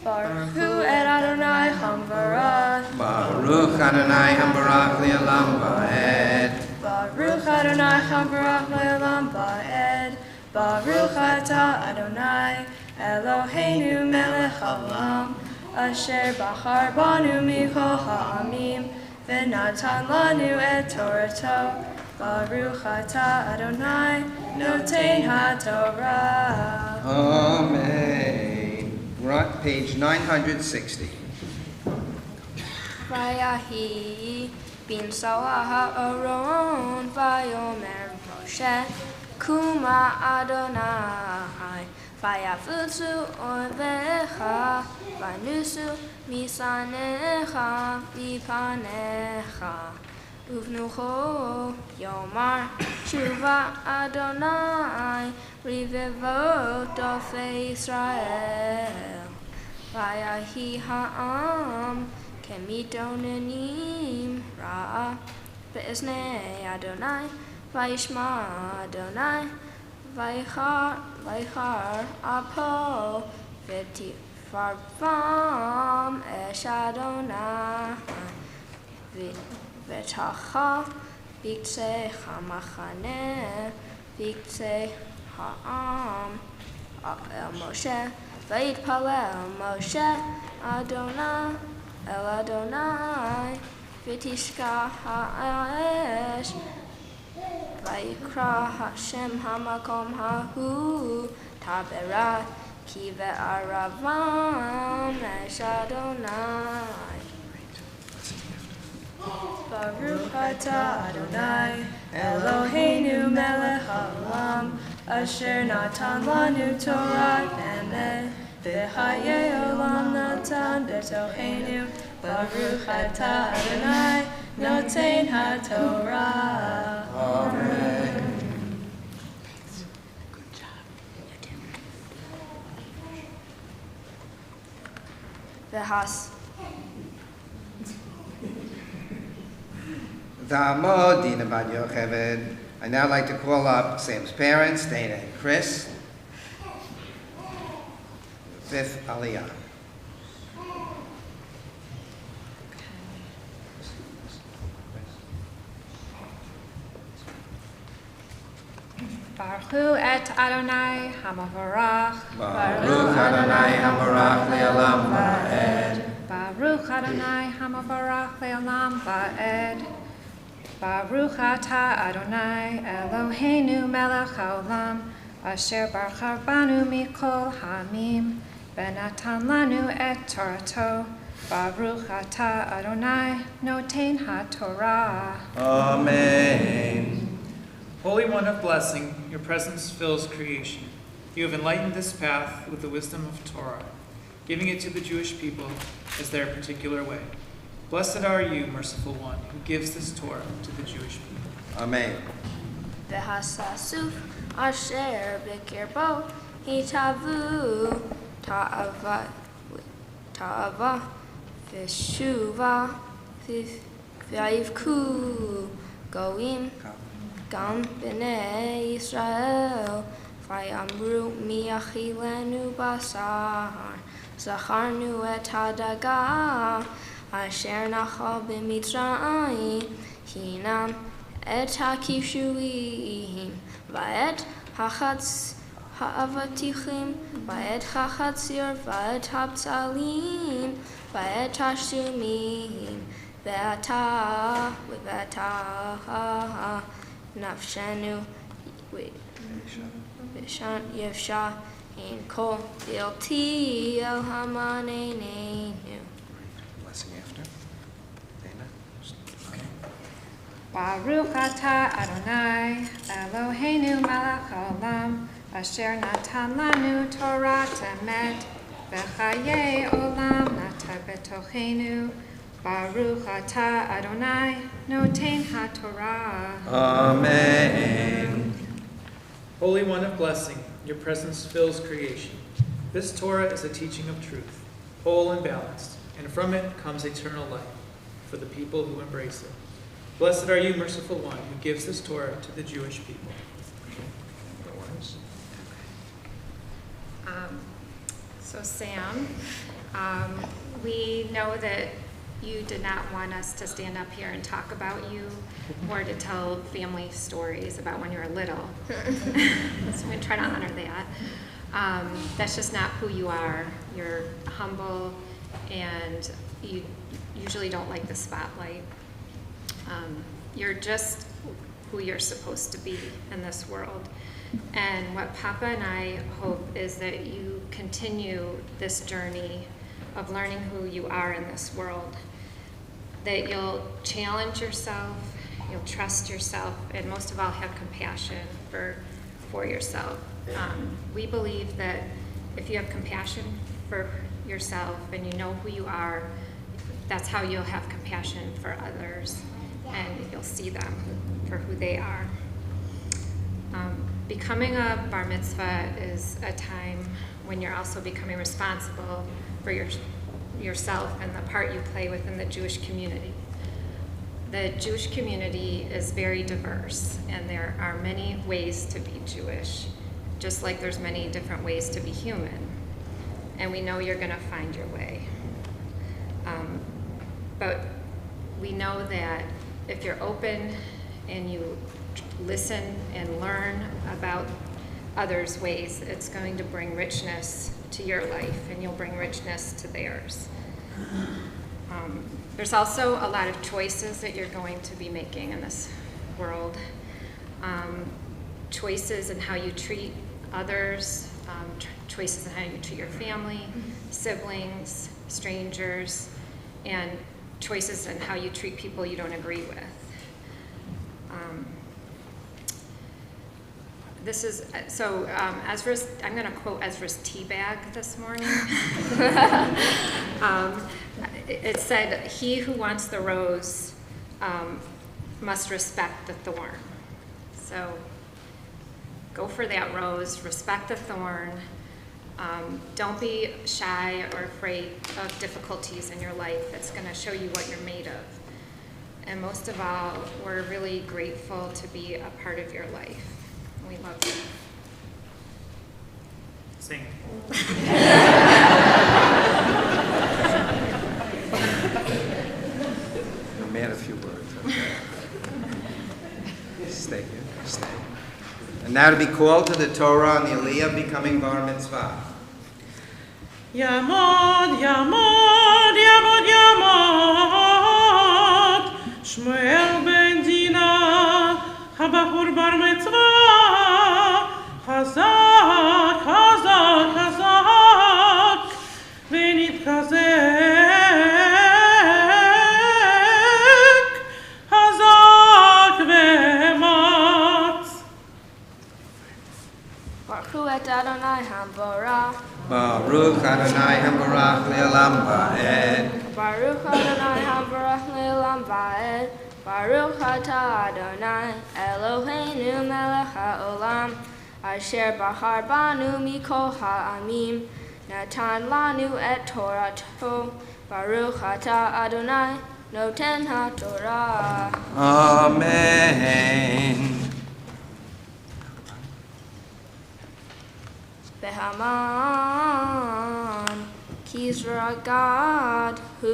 Baruch Hu et Adonai Hamvarach. Baruch Adonai Hambarach Li'olam Va'ed. Baruch Adonai Hamvarach Le'olam Va'ed. Baruch Atah Adonai Eloheinu melech haolam asher bachar banu mikol ha'amim v'natan lanu et Torato. Baruch Atah Adonai noten haTorah. Amen. We're on page 960. Vayahi bin Salah ha'aron vayomer Moshe Kuma Adonai vayavutzu ovecha vanusu misanecha vipanecha uvnucho yomar shuva Adonai rivevot dofei Israel vayahi ha'am kemidonanim ra be'eznei Adonai Vayishma Adonai Vaychar Apo V'tifarvam Esh Adonai V'tacha B'ktzei Hamachane B'ktzei Ha'am El Moshe Vayitpalel Moshe Adonai El Adonai V'tishka Ha'esh Vayikra Hashem Hamakom Hahu Taberat Ki ve'aravam Esh Adonai. Baruch Atah Adonai Eloheinu melech haolam asher natan lanu Torah emet v'chayei olam natan b'tocheinu. Baruch Atah Adonai noten haTorah. Amen. V'has Damo Dina Bat Yocheved. I'd now like to call up Sam's parents, Dana and Chris. Fifth Aliyah. Baruch Hu et Adonai Hamavarach. Baruch Adonai Hambarach Le'olam Va'ed. Baruch Adonai Hamavarach Le'olam Va'ed. Baruch Atah Adonai Eloheinu melech haolam asher bachar banu mikol ha'amim v'natan lanu et Torato. Baruch Atah Adonai noten haTorah. Amen. Holy One of blessing, your presence fills creation. You have enlightened this path with the wisdom of Torah, giving it to the Jewish people as their particular way. Blessed are you, merciful One, who gives this Torah to the Jewish people. Amen. v'hasasuf asher b'kirbo hitavu ta'ava v'shuva v'yivku goim gam b'nei Yisrael v'yamru mi achilenu basar zacharnu et hadaga asher nachal b'mitzrayim hinam et hakishuim va'et hachatz ha'avatichim va'et hachatzir va'et habtzalim va'et hashumim v'ata nafshenu v'shan yevsha in kol bilti el hamanenu. Blessing after. Dana. Baruch Atah Adonai Eloheinu melech haolam asher natan lanu Torah emet v'chayei olam nata b'tocheinu. Baruch Atah Adonai noten haTorah. Amen. Holy One of blessing, your presence fills creation. This Torah is a teaching of truth, whole and balanced, and from it comes eternal life for the people who embrace it. Blessed are you, merciful One, who gives this Torah to the Jewish people. So Sam, we know that you did not want us to stand up here and talk about you or to tell family stories about when you were little. So we're going to try to honor that. That's just not who you are. You're humble and you usually don't like the spotlight. You're just who you're supposed to be in this world. And what Papa and I hope is that you continue this journey of learning who you are in this world, that you'll challenge yourself, you'll trust yourself, and most of all have compassion for yourself. We believe that if you have compassion for yourself and you know who you are, that's how you'll have compassion for others and you'll see them for who they are. Becoming a bar mitzvah is a time when you're also becoming responsible for yourself and the part you play within the Jewish community. The Jewish community is very diverse, and there are many ways to be Jewish, just like there's many different ways to be human. And we know you're going to find your way. But we know that if you're open and you listen and learn about others' ways, it's going to bring richness to your life, and you'll bring richness to theirs. There's also a lot of choices that you're going to be making in this world. Choices in how you treat others, choices in how you treat your family, siblings, strangers, and choices in how you treat people you don't agree with. This is, Ezra's, I'm going to quote Ezra's tea bag this morning. It said, "He who wants the rose must respect the thorn." So go for that rose, respect the thorn. Don't be shy or afraid of difficulties in your life. It's going to show you what you're made of. And most of all, we're really grateful to be a part of your life. We love you. Sing. I'll add a few words. Okay. Stay here. Stay. And now to be called to the Torah on the Aliyah becoming bar mitzvah. Yamod, Yamod, Yamod, Yamod, Shmuel ben Dina, Habachur bar mitzvah, Chazak, Chazak, Chazak, V'nitkazek, Chazak v'ematz. Baruch hu et Adonai Hamborah. Baruch Adonai Hambarach Le'olam Va'ed. Baruch Adonai Hamborah Le'olam Va'ed. Baruch atah Adonai Eloheinu melech ha'olam. Asher bahar banu mikol ha'amim. Natan lanu et Torato. Baruch atah Adonai noten ha'torah. Amen. Behaman Kizra God hu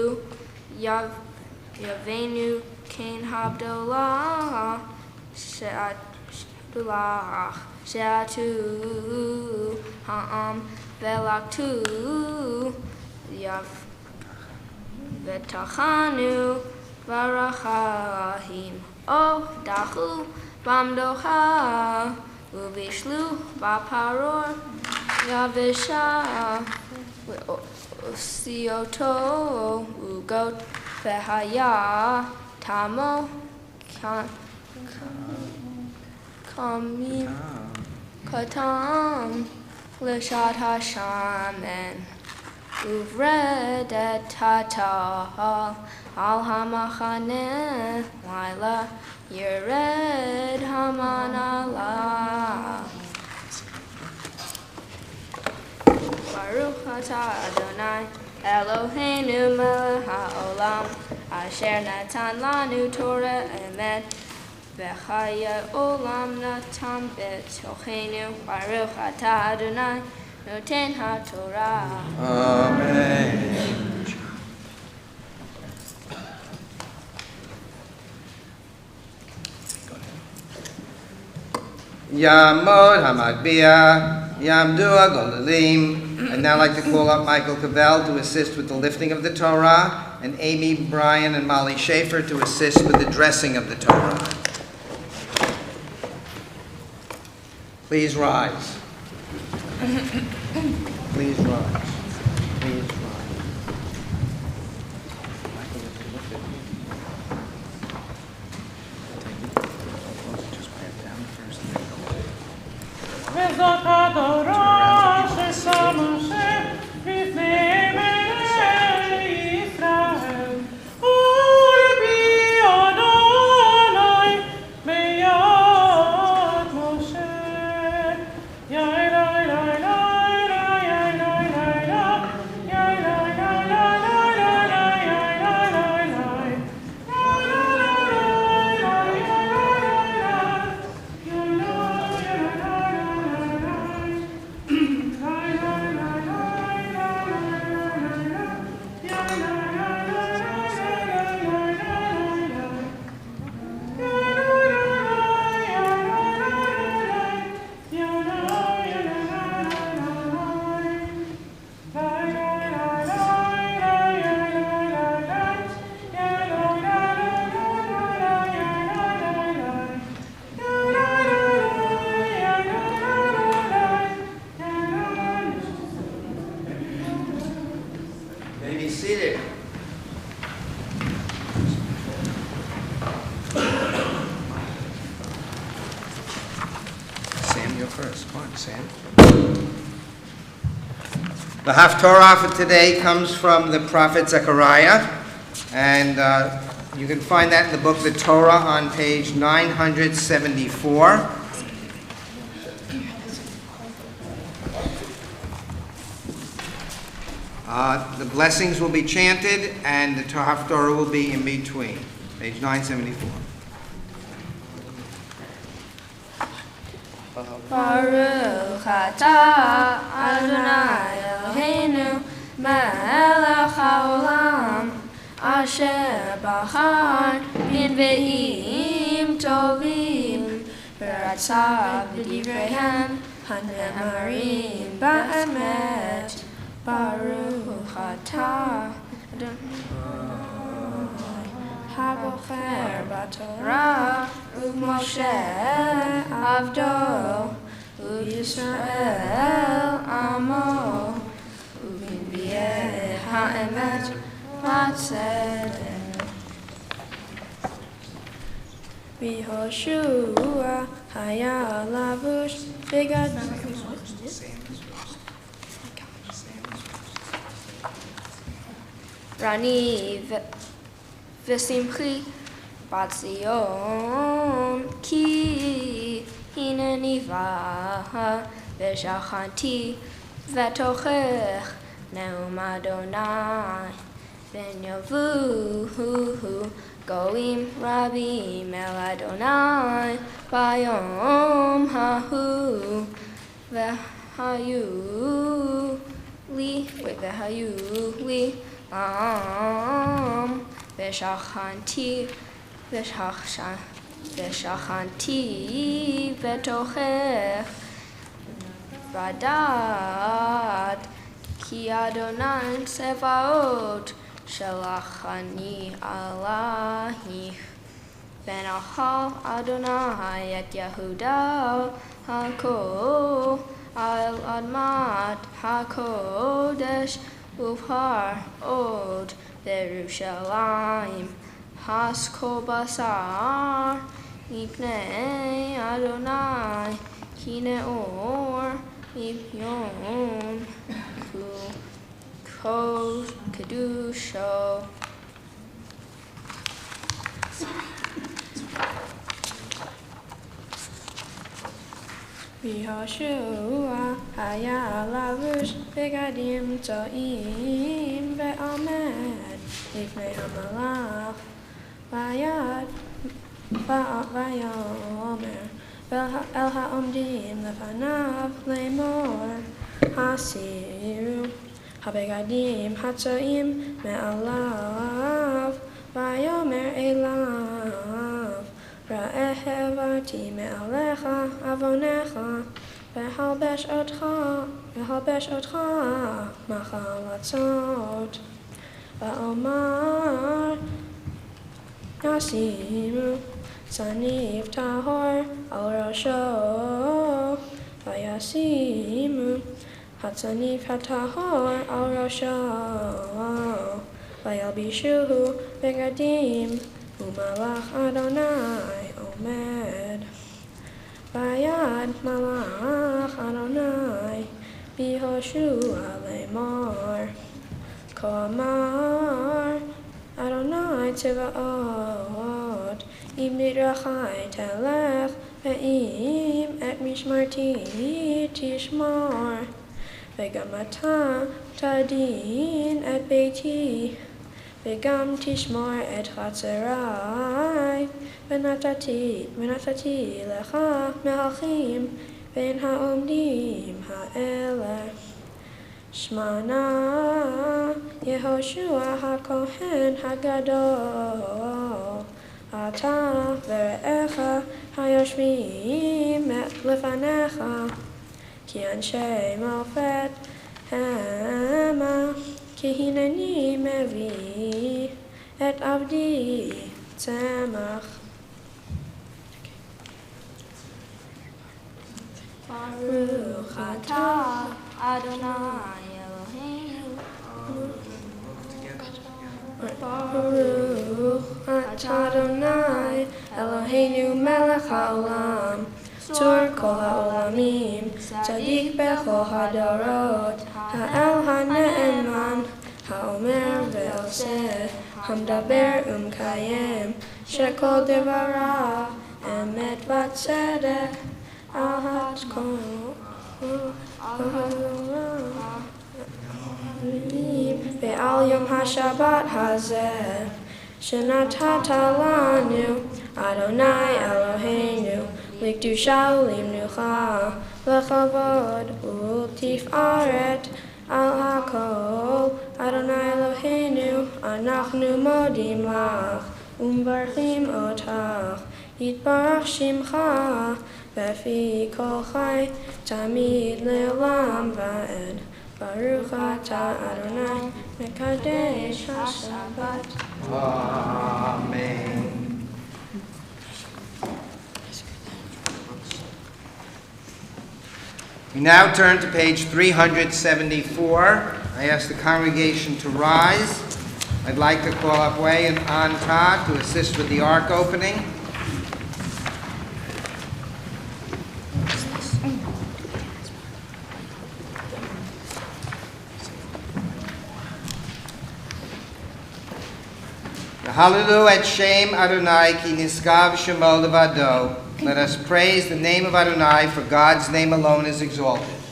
Yavenu Kain Habdolah Shatu Ha'am Velaktu Yav Vetachanu Varachahim Oh Dahu Bamdoha Uvishlu Baparor Yavisha Sioto Ugot Vehaya Tamo Kamim Katam Lishat Hashamen Uvredet Tata Al Hamachane Lila Yered Hamanala ata Adonai Eloheinu melech haolam asher natan lanu Torah emet v'chaya olam natan b'tochenu baruch ata Adonai noten haTorah. Amen. Yamod Hamadbia, Yamdua Golalim. I'd now like to call up Michael Cavell to assist with the lifting of the Torah, and Amy, Brian, and Molly Schaefer to assist with the dressing of the Torah. Please rise. Please rise. Please rise. וזאת התורה ששם השם לפני בני ישראל ולפי אדוני ביד משה יאי לי לי לי לי יאי לי לי לי יאי לי לי May be seated. Sam, you're first. Come on, Sam. The Haftorah for today comes from the prophet Zechariah, and you can find that in the book The Torah on page 974. The blessings will be chanted, and the Haftorah will be in between. Page 974. Baruch atah Adonai Eloheinu melech haolam asher bachar b'nvi'im tovim v'ratzah b'divreihem hanemarim ba'emet. Baruch atah Adonai habocher b'Torah u'Moshe avdo u'Yisrael amo u'b'nvi'ei ha'emet v'tzedek v'Yehoshua haya lavush b'gadol. Rani v'simchi bat Zion ki hineni va v'shachanti v'tochech neum Adonai v'nyavuhu goim rabim el Adonai bayom hahu v'hayu li v'shachanti v'tochech v'adat ki Adonai Tsevaot shalachani alahich v'nachal Adonai et Yehuda hakol al admat hakodesh Uvhar od Yerushalayim haskol basar mipnei Adonai kineor mipyon kol kedusho. ויהושע היה לבוש בגדים צועים ועומד לפני המלאך ויאמר אל העומדים לפניו לאמור הסירו הבגדים הצועים מעליו ויאמר אליו ראה העברתי מעליך עוונך והלבש אותך מחלצות ואומר ישימו צניף טהור על ראשו וישימו הצניף הטהור על ראשו וילבישוהו בגדים ומלאך אדוני עומד ויד מלאך אדוני ביהושע לאמור כה אמר אדוני צבאות אם בדרכי תלך ואם את משמרתי תשמור וגם אתה תדין את ביתי וגם תשמור את חצרי ונתתי לך מלכים בין העומדים האלה שמע נא יהושע הכהן הגדול אתה ורעך היושבים לפניך כי אנשי מופת המה כי הנני מביא את עבדי צמח ברוך אתה אדוני אלוהינו ברוך אתה אדוני אלוהינו מלך העולם צור כל העולמים צדיק בכל הדורות האל הנאמן האומר ועושה המדבר ומקיים שכל דבריו אמת וצדק ועל יום השבת הזה שנתת לנו אדוני אלוהינו לקדושה ולמנוחה לכבוד ולתפארת על הכל אדוני אלוהינו אנחנו מודים לך ומברכים אותך יתברך שמך בפי כל חי תמיד לעולם ועד ברוך אתה אדוני מקדש השבת Amen. We now turn to page 374. I ask the congregation to rise. I'd like to call up Way and Anta to assist with the ark opening. Hallelu et Shem Adonai ki niskav shemo levado. Let us praise the name of Adonai, for God's name alone is exalted.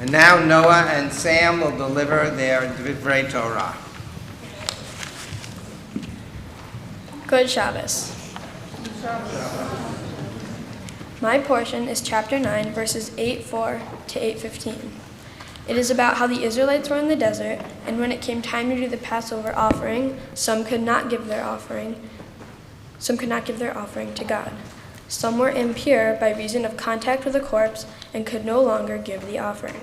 And now Noah and Sam will deliver their Divrei Torah. Good Shabbos. My portion is chapter 9, verses 8:4 to 8:15. It is about how the Israelites were in the desert, and when it came time to do the Passover offering, some could not give their offering to God. Some were impure by reason of contact with a corpse and could no longer give the offering.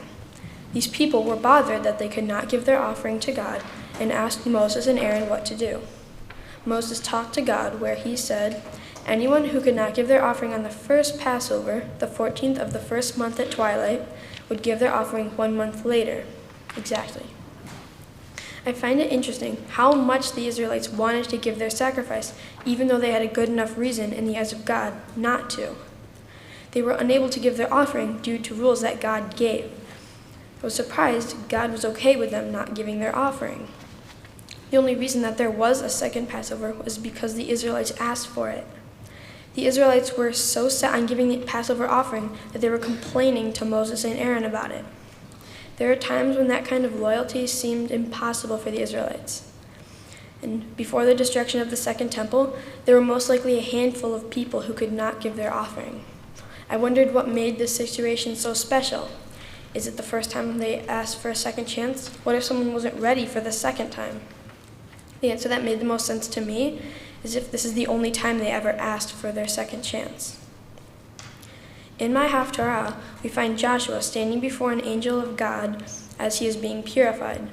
These people were bothered that they could not give their offering to God and asked Moses and Aaron what to do. Moses talked to God where he said, anyone who could not give their offering on the first Passover, the 14th of the first month at twilight, would give their offering 1 month later. Exactly. I find it interesting how much the Israelites wanted to give their sacrifice, even though they had a good enough reason in the eyes of God not to. They were unable to give their offering due to rules that God gave. I was surprised God was okay with them not giving their offering. The only reason that there was a second Passover was because the Israelites asked for it. The Israelites were so set on giving the Passover offering that they were complaining to Moses and Aaron about it. There are times when that kind of loyalty seemed impossible for the Israelites. And before the destruction of the Second Temple, there were most likely a handful of people who could not give their offering. I wondered what made this situation so special. Is it the first time they asked for a second chance? What if someone wasn't ready for the second time? The answer that made the most sense to me is if this is the only time they ever asked for their second chance. In my Haftarah, we find Joshua standing before an angel of God as he is being purified.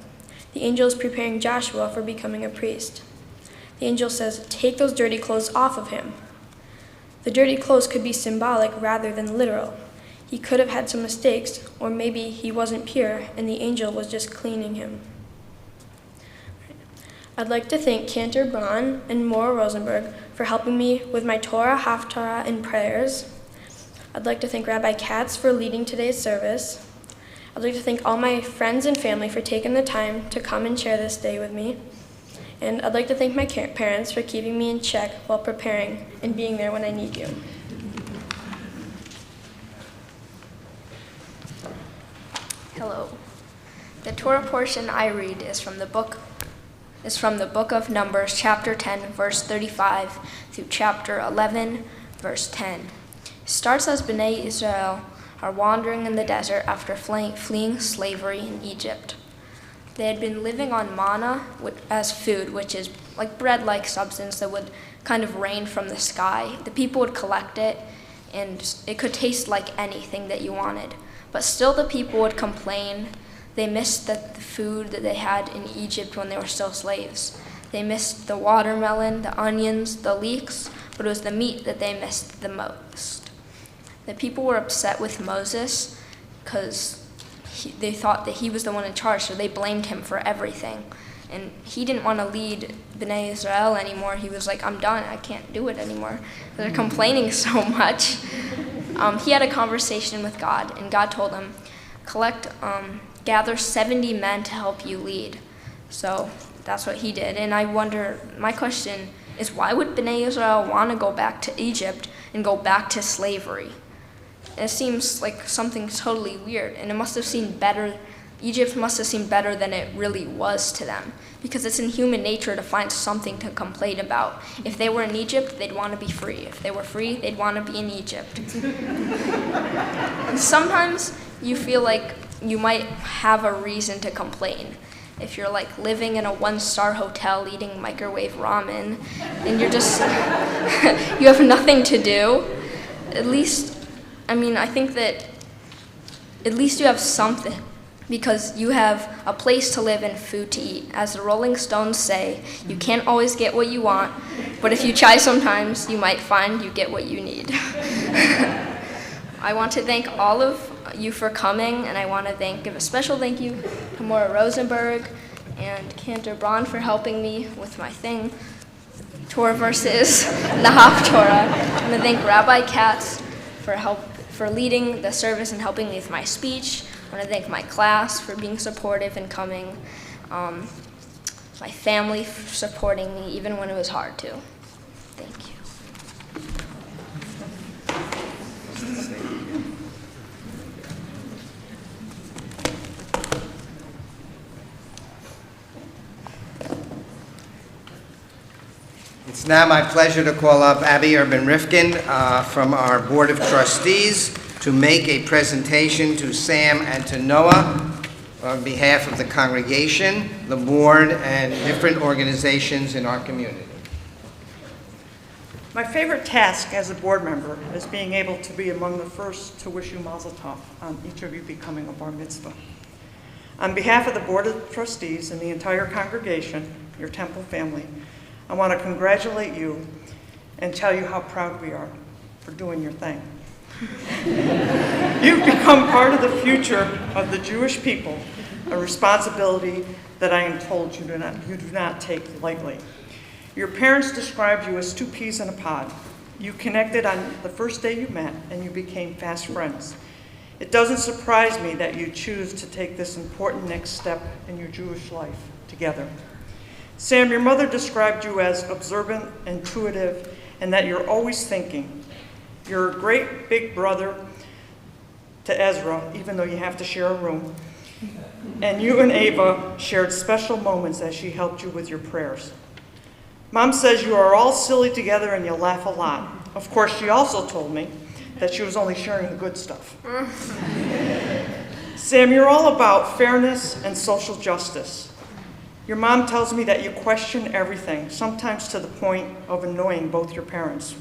The angel is preparing Joshua for becoming a priest. The angel says, take those dirty clothes off of him. The dirty clothes could be symbolic rather than literal. He could have had some mistakes, or maybe he wasn't pure and the angel was just cleaning him. I'd like to thank Cantor Braun and Maura Rosenberg for helping me with my Torah, Haftarah, and prayers. I'd like to thank Rabbi Katz for leading today's service. I'd like to thank all my friends and family for taking the time to come and share this day with me. And I'd like to thank my parents for keeping me in check while preparing and being there when I need you. Hello. The Torah portion I read is from the book of Numbers, chapter 10, verse 35 through chapter 11, verse 10. It starts as Bnei Israel are wandering in the desert after fleeing slavery in Egypt. They had been living on manna as food, which is like bread-like substance that would kind of rain from the sky. The people would collect it, and it could taste like anything that you wanted. But still the people would complain. They missed the food that they had in Egypt when they were still slaves. They missed the watermelon, the onions, the leeks, but it was the meat that they missed the most. The people were upset with Moses because they thought that he was the one in charge, so they blamed him for everything. And he didn't want to lead Bnei Israel anymore. He was like, I'm done, I can't do it anymore. They're complaining so much. He had a conversation with God, and God told him, gather 70 men to help you lead. So that's what he did. And I wonder, my question is, why would Bnei Israel want to go back to Egypt and go back to slavery? It seems like something totally weird, and Egypt must have seemed better than it really was to them, because it's in human nature to find something to complain about. If they were in Egypt, they'd want to be free. If they were free, they'd want to be in Egypt. And sometimes you feel like you might have a reason to complain. If you're like living in a 1-star hotel eating microwave ramen and you're just, you have nothing to do, I think that at least you have something, because you have a place to live and food to eat. As the Rolling Stones say, you can't always get what you want, but if you try sometimes, you might find you get what you need. I want to thank all of you for coming, and I want to give a special thank you to Maura Rosenberg and Cantor Braun for helping me with my Torah verses, the Haftarah. I want to thank Rabbi Katz for leading the service and helping me with my speech. I want to thank my class for being supportive and coming, my family for supporting me even when it was hard to. Thank you. It's now my pleasure to call up Abby Urban-Rifkin from our Board of Trustees to make a presentation to Sam and to Noah on behalf of the congregation, the board, and different organizations in our community. My favorite task as a board member is being able to be among the first to wish you mazel tov on each of you becoming a bar mitzvah. On behalf of the Board of Trustees and the entire congregation, your temple family, I want to congratulate you and tell you how proud we are for doing your thing. You've become part of the future of the Jewish people, a responsibility that I am told you do not take lightly. Your parents described you as two peas in a pod. You connected on the first day you met, and you became fast friends. It doesn't surprise me that you choose to take this important next step in your Jewish life together. Sam, your mother described you as observant, intuitive, and that you're always thinking. You're a great big brother to Ezra, even though you have to share a room. And you and Ava shared special moments as she helped you with your prayers. Mom says you are all silly together and you laugh a lot. Of course, she also told me that she was only sharing the good stuff. Sam, you're all about fairness and social justice. Your mom tells me that you question everything, sometimes to the point of annoying both your parents.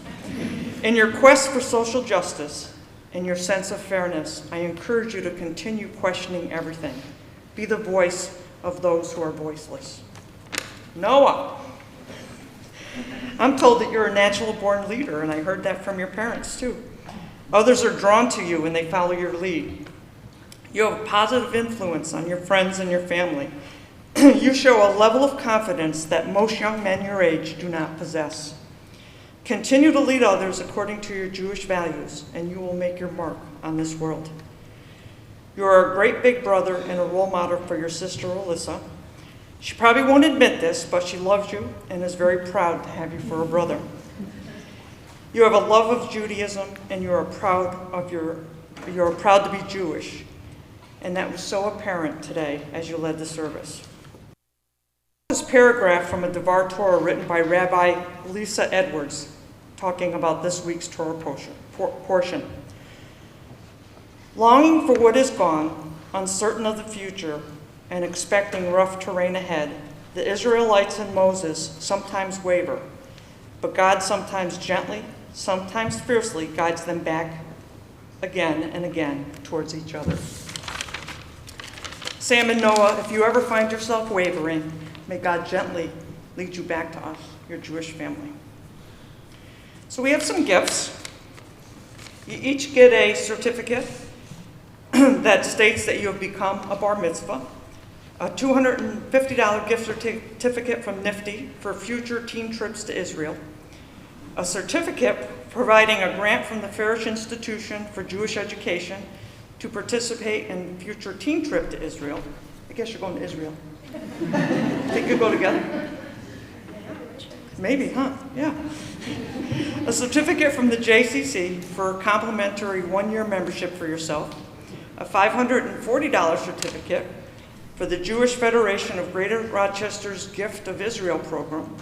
In your quest for social justice and your sense of fairness, I encourage you to continue questioning everything. Be the voice of those who are voiceless. Noah, I'm told that you're a natural-born leader, and I heard that from your parents, too. Others are drawn to you and they follow your lead. You have a positive influence on your friends and your family. You show a level of confidence that most young men your age do not possess. Continue to lead others according to your Jewish values, and you will make your mark on this world. You are a great big brother and a role model for your sister, Alyssa. She probably won't admit this, but she loves you and is very proud to have you for a brother. You have a love of Judaism, and you are proud to be Jewish, and that was so apparent today as you led the service. This paragraph from a Devar Torah written by Rabbi Lisa Edwards, talking about this week's Torah portion. Longing for what is gone, uncertain of the future, and expecting rough terrain ahead, the Israelites and Moses sometimes waver, but God sometimes gently, sometimes fiercely guides them back again and again towards each other. Sam and Noah, if you ever find yourself wavering, may God gently lead you back to us, your Jewish family. So we have some gifts. You each get a certificate that states that you have become a bar mitzvah, a $250 gift certificate from Nifty for future teen trips to Israel, a certificate providing a grant from the Farish Institution for Jewish Education to participate in future teen trip to Israel. I guess you're going to Israel. Think you'll go together? Maybe, huh? Yeah. A certificate from the JCC for a complimentary one-year membership for yourself, a $540 certificate for the Jewish Federation of Greater Rochester's Gift of Israel program,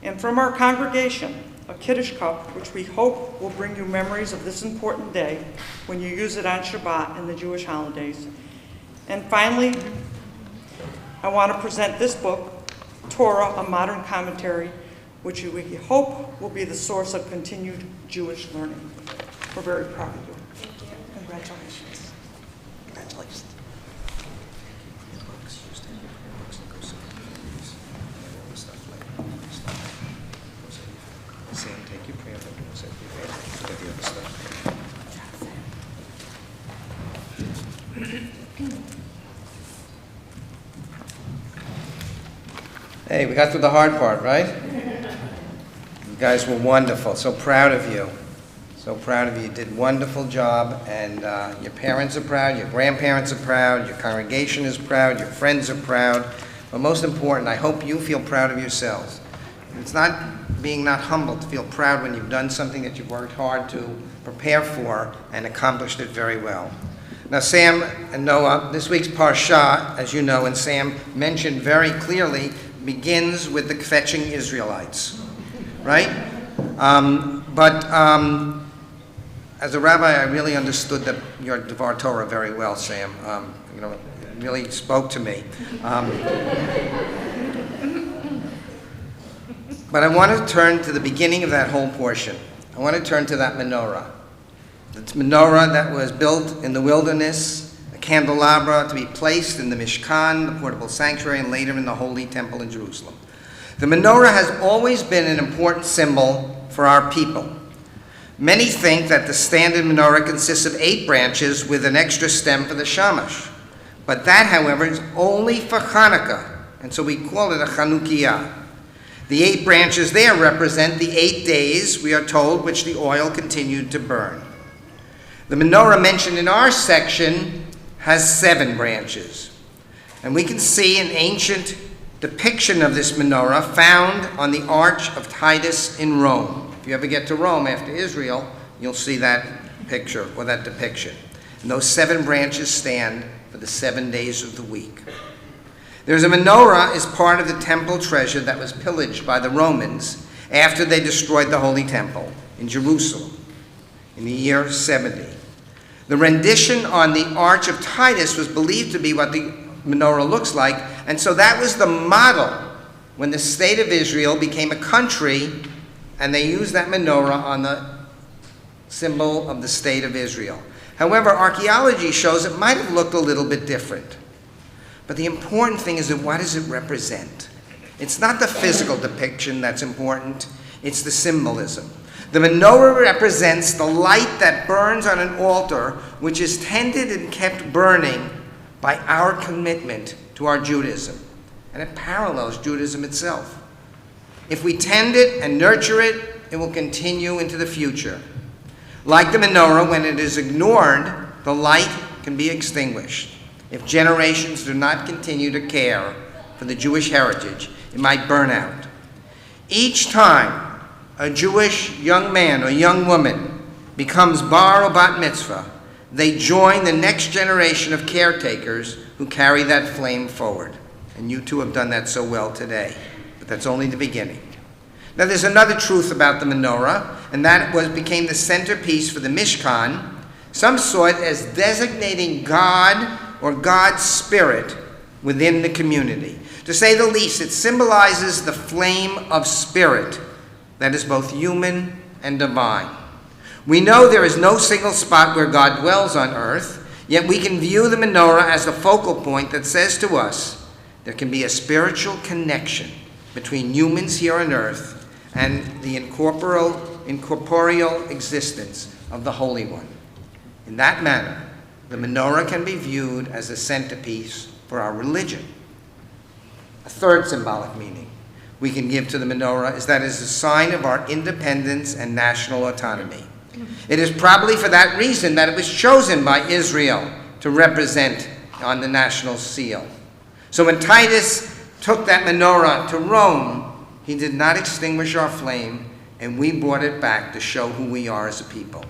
and from our congregation, a Kiddush cup, which we hope will bring you memories of this important day when you use it on Shabbat and the Jewish holidays. And finally, I want to present this book, Torah, a Modern Commentary, which we hope will be the source of continued Jewish learning. We're very proud of you. Congratulations. Congratulations. Sam, take your prayer. Get the other stuff. Hey, we got through the hard part, right? You guys were wonderful. So proud of you. So proud of you. You did a wonderful job, and your parents are proud, your grandparents are proud, your congregation is proud, your friends are proud. But most important, I hope you feel proud of yourselves. It's not being not humble to feel proud when you've done something that you've worked hard to prepare for and accomplished it very well. Now, Sam and Noah, this week's Parsha, as you know, and Sam mentioned very clearly, begins with the fetching Israelites. right? But as a rabbi, I really understood your Devar Torah very well, Sam. It really spoke to me. But I want to turn to the beginning of that whole portion. I want to turn to that menorah. The menorah that was built in the wilderness, a candelabra to be placed in the Mishkan, the portable sanctuary, and later in the Holy Temple in Jerusalem. The menorah has always been an important symbol for our people. Many think that the standard menorah consists of 8 branches with an extra stem for the shamash. But that, however, is only for Hanukkah, and so we call it a Chanukiah. The 8 branches there represent the 8 days, we are told, which the oil continued to burn. The menorah mentioned in our section has 7 branches. And we can see an ancient depiction of this menorah found on the Arch of Titus in Rome. If you ever get to Rome after Israel, you'll see that picture or that depiction. And those 7 branches stand for the 7 days of the week. There's a menorah as part of the temple treasure that was pillaged by the Romans after they destroyed the Holy Temple in Jerusalem in the year 70. The rendition on the Arch of Titus was believed to be what the menorah looks like, and so that was the model when the state of Israel became a country, and they used that menorah on the symbol of the state of Israel. However, archaeology shows it might have looked a little bit different. But the important thing is that what does it represent? It's not the physical depiction that's important, it's the symbolism. The menorah represents the light that burns on an altar, which is tended and kept burning by our commitment to our Judaism. And it parallels Judaism itself. If we tend it and nurture it, it will continue into the future. Like the menorah, when it is ignored, the light can be extinguished. If generations do not continue to care for the Jewish heritage, it might burn out. Each time a Jewish young man or young woman becomes bar or bat mitzvah, they join the next generation of caretakers who carry that flame forward. And you two have done that so well today, but that's only the beginning. Now there's another truth about the menorah, and that became the centerpiece for the Mishkan. Some saw it as designating God or God's spirit within the community. To say the least, it symbolizes the flame of spirit that is both human and divine. We know there is no single spot where God dwells on earth, yet we can view the menorah as the focal point that says to us there can be a spiritual connection between humans here on earth and the incorporeal existence of the Holy One. In that manner, the menorah can be viewed as a centerpiece for our religion. A third symbolic meaning we can give to the menorah is that it is a sign of our independence and national autonomy. It is probably for that reason that it was chosen by Israel to represent on the national seal. So when Titus took that menorah to Rome, he did not extinguish our flame, and we brought it back to show who we are as a people.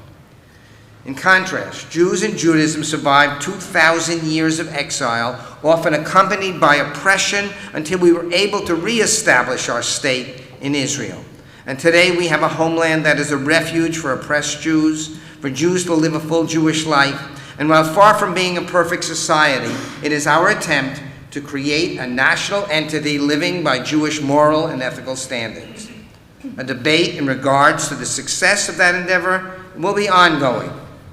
In contrast, Jews and Judaism survived 2,000 years of exile, often accompanied by oppression, until we were able to reestablish our state in Israel. And today we have a homeland that is a refuge for oppressed Jews, for Jews to live a full Jewish life. And while far from being a perfect society, it is our attempt to create a national entity living by Jewish moral and ethical standards. A debate in regards to the success of that endeavor will be ongoing,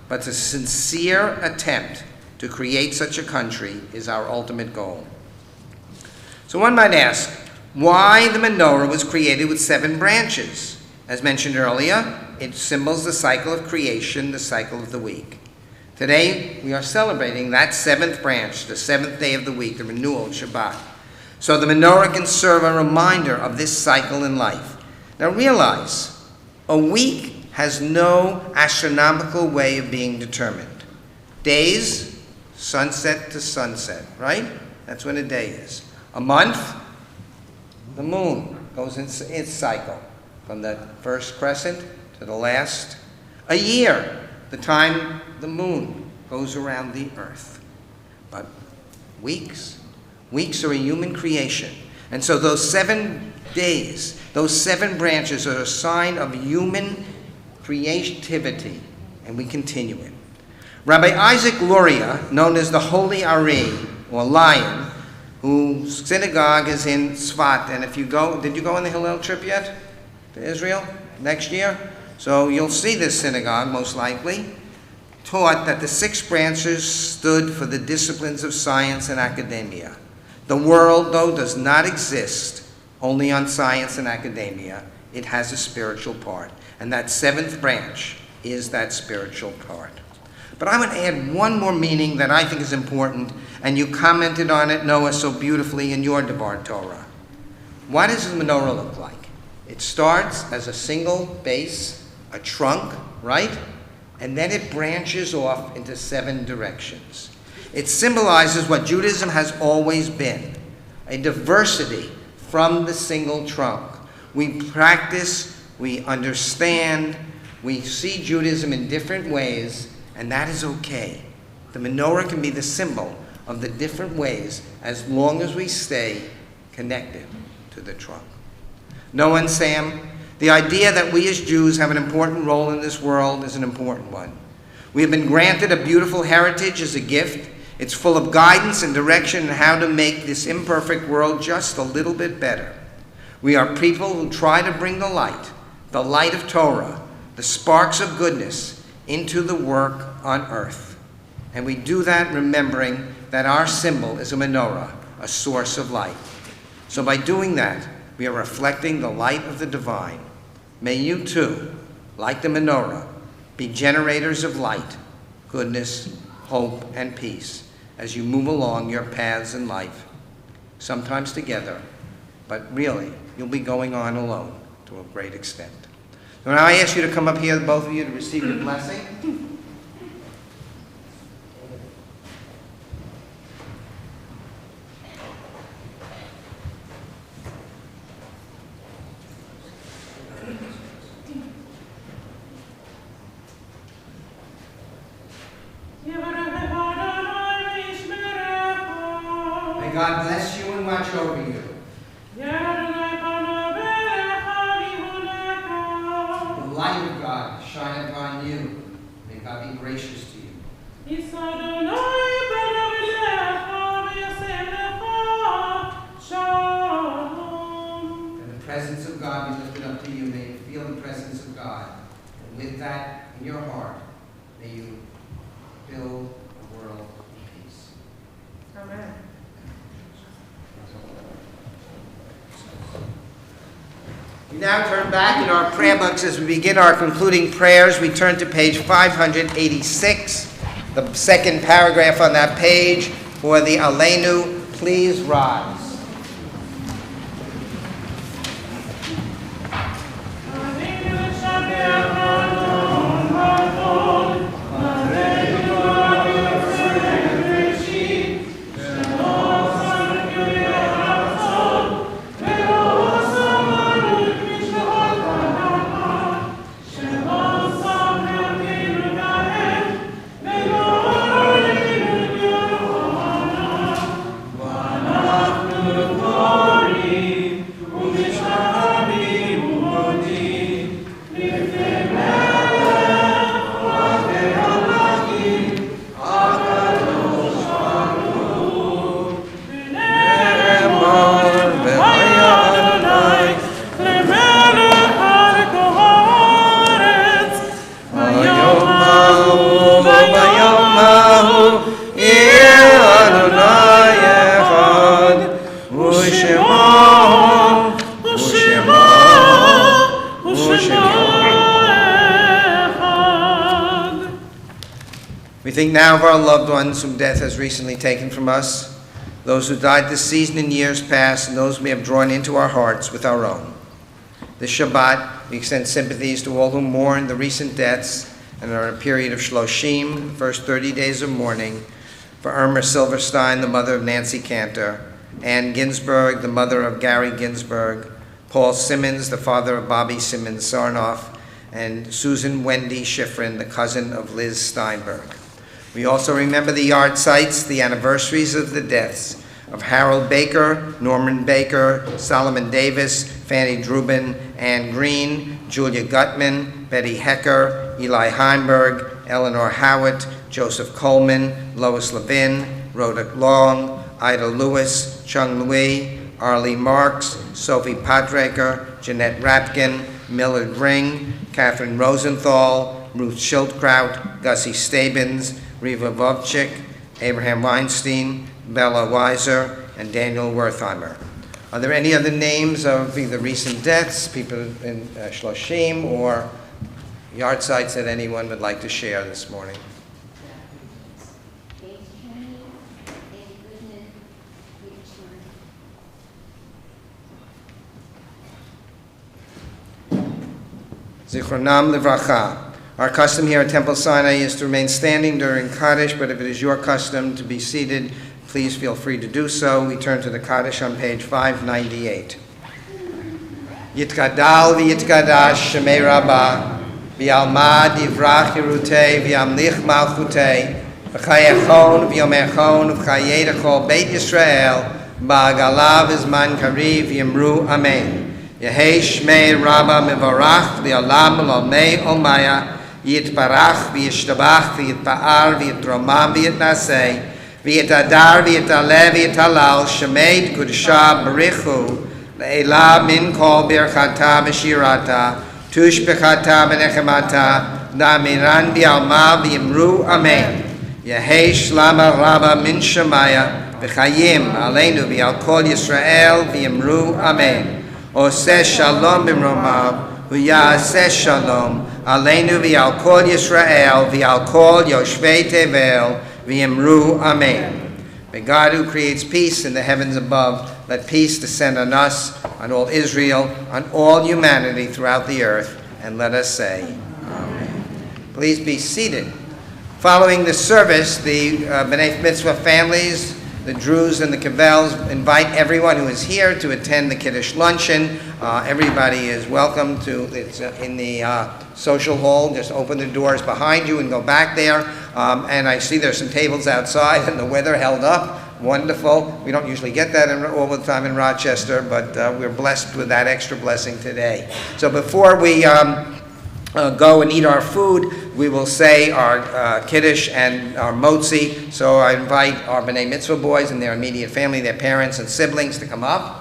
but a sincere attempt to create such a country is our ultimate goal. So one might ask, why the menorah was created with 7 branches? As mentioned earlier, it symbols the cycle of creation, the cycle of the week. Today, we are celebrating that 7th branch, the 7th day of the week, the renewal of Shabbat. So the menorah can serve a reminder of this cycle in life. Now realize, a week has no astronomical way of being determined. Days, sunset to sunset, right? That's when a day is. A month, the moon goes in its cycle, from the first crescent to the last. A year, the time the moon goes around the earth. But weeks are a human creation. And so those 7 days. Those 7 branches are a sign of human creativity, and we continue it. Rabbi Isaac Luria, known as the Holy Ari, or Lion, whose synagogue is in Tzfat, and if you go, did you go on the Hillel trip yet to Israel next year? So you'll see this synagogue, most likely, taught that the 6 branches stood for the disciplines of science and academia. The world, though, does not exist only on science and academia. It has a spiritual part, and that 7th branch is that spiritual part. But I would add one more meaning that I think is important, and you commented on it, Noah, so beautifully in your Devar Torah. What does the menorah look like? It starts as a single base, a trunk, right? And then it branches off into 7 directions. It symbolizes what Judaism has always been, a diversity from the single trunk. We practice, we understand, we see Judaism in different ways, and that is okay. The menorah can be the symbol of the different ways as long as we stay connected to the trunk. Noah and Sam, the idea that we as Jews have an important role in this world is an important one. We have been granted a beautiful heritage as a gift. It's full of guidance and direction on how to make this imperfect world just a little bit better. We are people who try to bring the light of Torah, the sparks of goodness, into the work on earth. And we do that remembering that our symbol is a menorah, a source of light. So by doing that, we are reflecting the light of the divine. May you too, like the menorah, be generators of light, goodness, hope, and peace as you move along your paths in life, sometimes together, but really, you'll be going on alone to a great extent. So now I ask you to come up here, both of you, to receive your blessing. May God bless you and watch over you. The light of God shine upon you. May God be gracious to you. And the presence of God be lifted up to you. May you feel the presence of God. And with that in your heart, may you fill the world with peace. Amen. We now turn back in our prayer books as we begin our concluding prayers. We turn to page 586, the second paragraph on that page, for the Aleinu, please rise. We think now of our loved ones whom death has recently taken from us, those who died this season in years past, and those we have drawn into our hearts with our own. This Shabbat, we extend sympathies to all who mourn the recent deaths and are in a period of Shloshim, the first 30 days of mourning, for Irma Silverstein, the mother of Nancy Cantor, Ann Ginsberg, the mother of Gary Ginsberg, Paul Simmons, the father of Bobby Simmons Sarnoff, and Susan Wendy Schifrin, the cousin of Liz Steinberg. We also remember the yard sites, the anniversaries of the deaths of Harold Baker, Norman Baker, Solomon Davis, Fanny Drubin, Ann Green, Julia Gutman, Betty Hecker, Eli Heimberg, Eleanor Howitt, Joseph Coleman, Lois Levin, Rhoda Long, Ida Lewis, Chung Louis, Arlie Marks, Sophie Padraker, Jeanette Rapkin, Millard Ring, Catherine Rosenthal, Ruth Schildkraut, Gussie Stabens, Riva Vovchik, Abraham Weinstein, Bella Weiser, and Daniel Wertheimer. Are there any other names of either recent deaths, people in Shloshim, or yard sites that anyone would like to share this morning? Zichronam Livracha. Our custom here at Temple Sinai is to remain standing during Kaddish, but if it is your custom to be seated, please feel free to do so. We turn to the Kaddish on page 598. Yitkadal v'yitkadash shemei Rabbah, v'yalma divrach yerutei, v'yamlich malchutei, v'chayechon v'yomechon, v'chayedechol Beit Yisrael, ba'agalav izman kariv yimru amen. Yehei shmei Rabbah mivarach li'olam l'olmei omaya, yitbarach v'yishtabach v'yitpa'ar v'yitromam v'yitnasei, v'yitadar v'yitaleh v'yitalal shemei kudusha barichu le'ela min kol birchata v'shirata tushbechata v'nechemata namiran v'yalma v'yimru amen. Yehei shlama Rabbah min shemaya v'chayim aleinu v'yal kol Yisrael v'yimru amen. Oseh shalom b'mromav v'yaseh shalom aleinu v'yal kol Yisrael v'yal kol yoshvei tevel v'yimru amen. May God, who creates peace in the heavens above, let peace descend on us, on all Israel, on all humanity throughout the earth, and let us say, Amen. Please be seated. Following the service, the B'nai Mitzvah families, the Druze and the Cavels invite everyone who is here to attend the Kiddush luncheon. Everybody is welcome to, it's in the social hall. Just open the doors behind you and go back there. And I see there's some tables outside and the weather held up. Wonderful. We don't usually get that all the time in Rochester, but we're blessed with that extra blessing today. So before we go and eat our food, we will say our Kiddush and our Motzi. So I invite our B'nai Mitzvah boys and their immediate family, their parents and siblings to come up.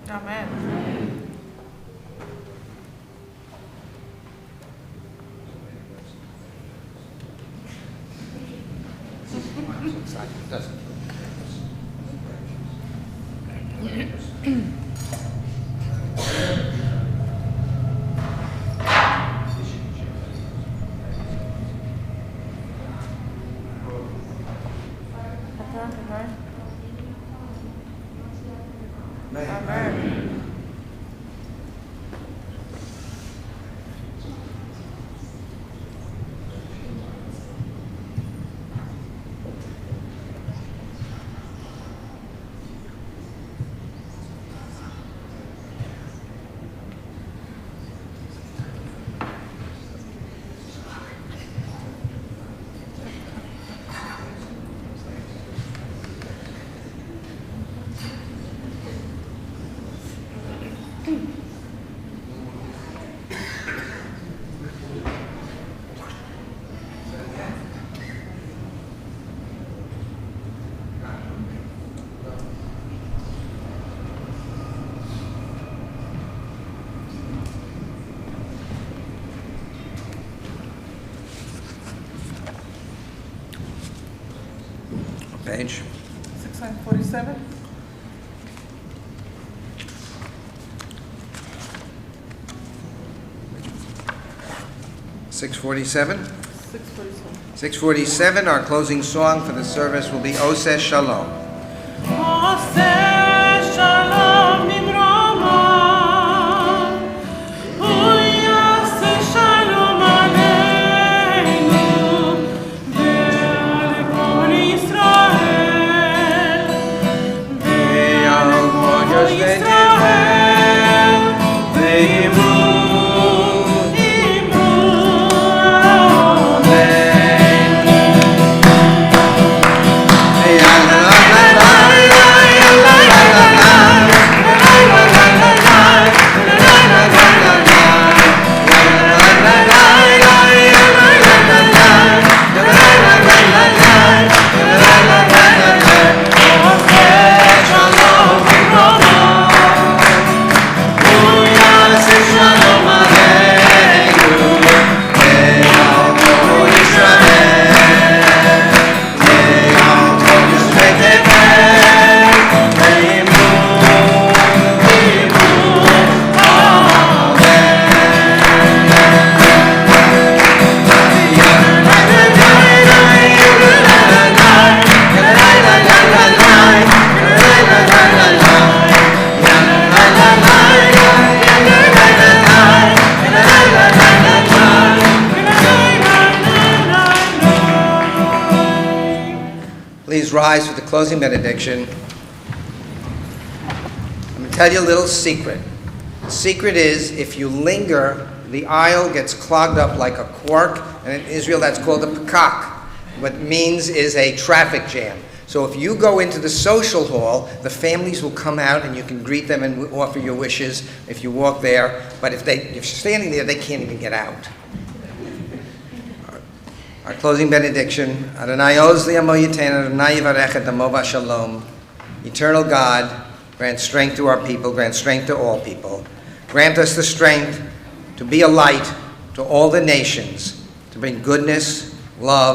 Amen. Amen. 647. 647. 647. Our closing song for the service will be Oseh Shalom. Oseh Shalom Nimrama, Uyaseh Shalom Aleinu, rise for the closing benediction. I'm going to tell you a little secret. The secret is if you linger, the aisle gets clogged up like a cork, and in Israel that's called a pakak. What it means is a traffic jam. So if you go into the social hall, the families will come out and you can greet them and offer your wishes if you walk there. But if you're standing there, they can't even get out. Our closing benediction. Adonai oz li'amo yitein, Adonai yivarech et amo v'shalom. Eternal God, grant strength to our people, grant strength to all people. Grant us the strength to be a light to all the nations, to bring goodness, love,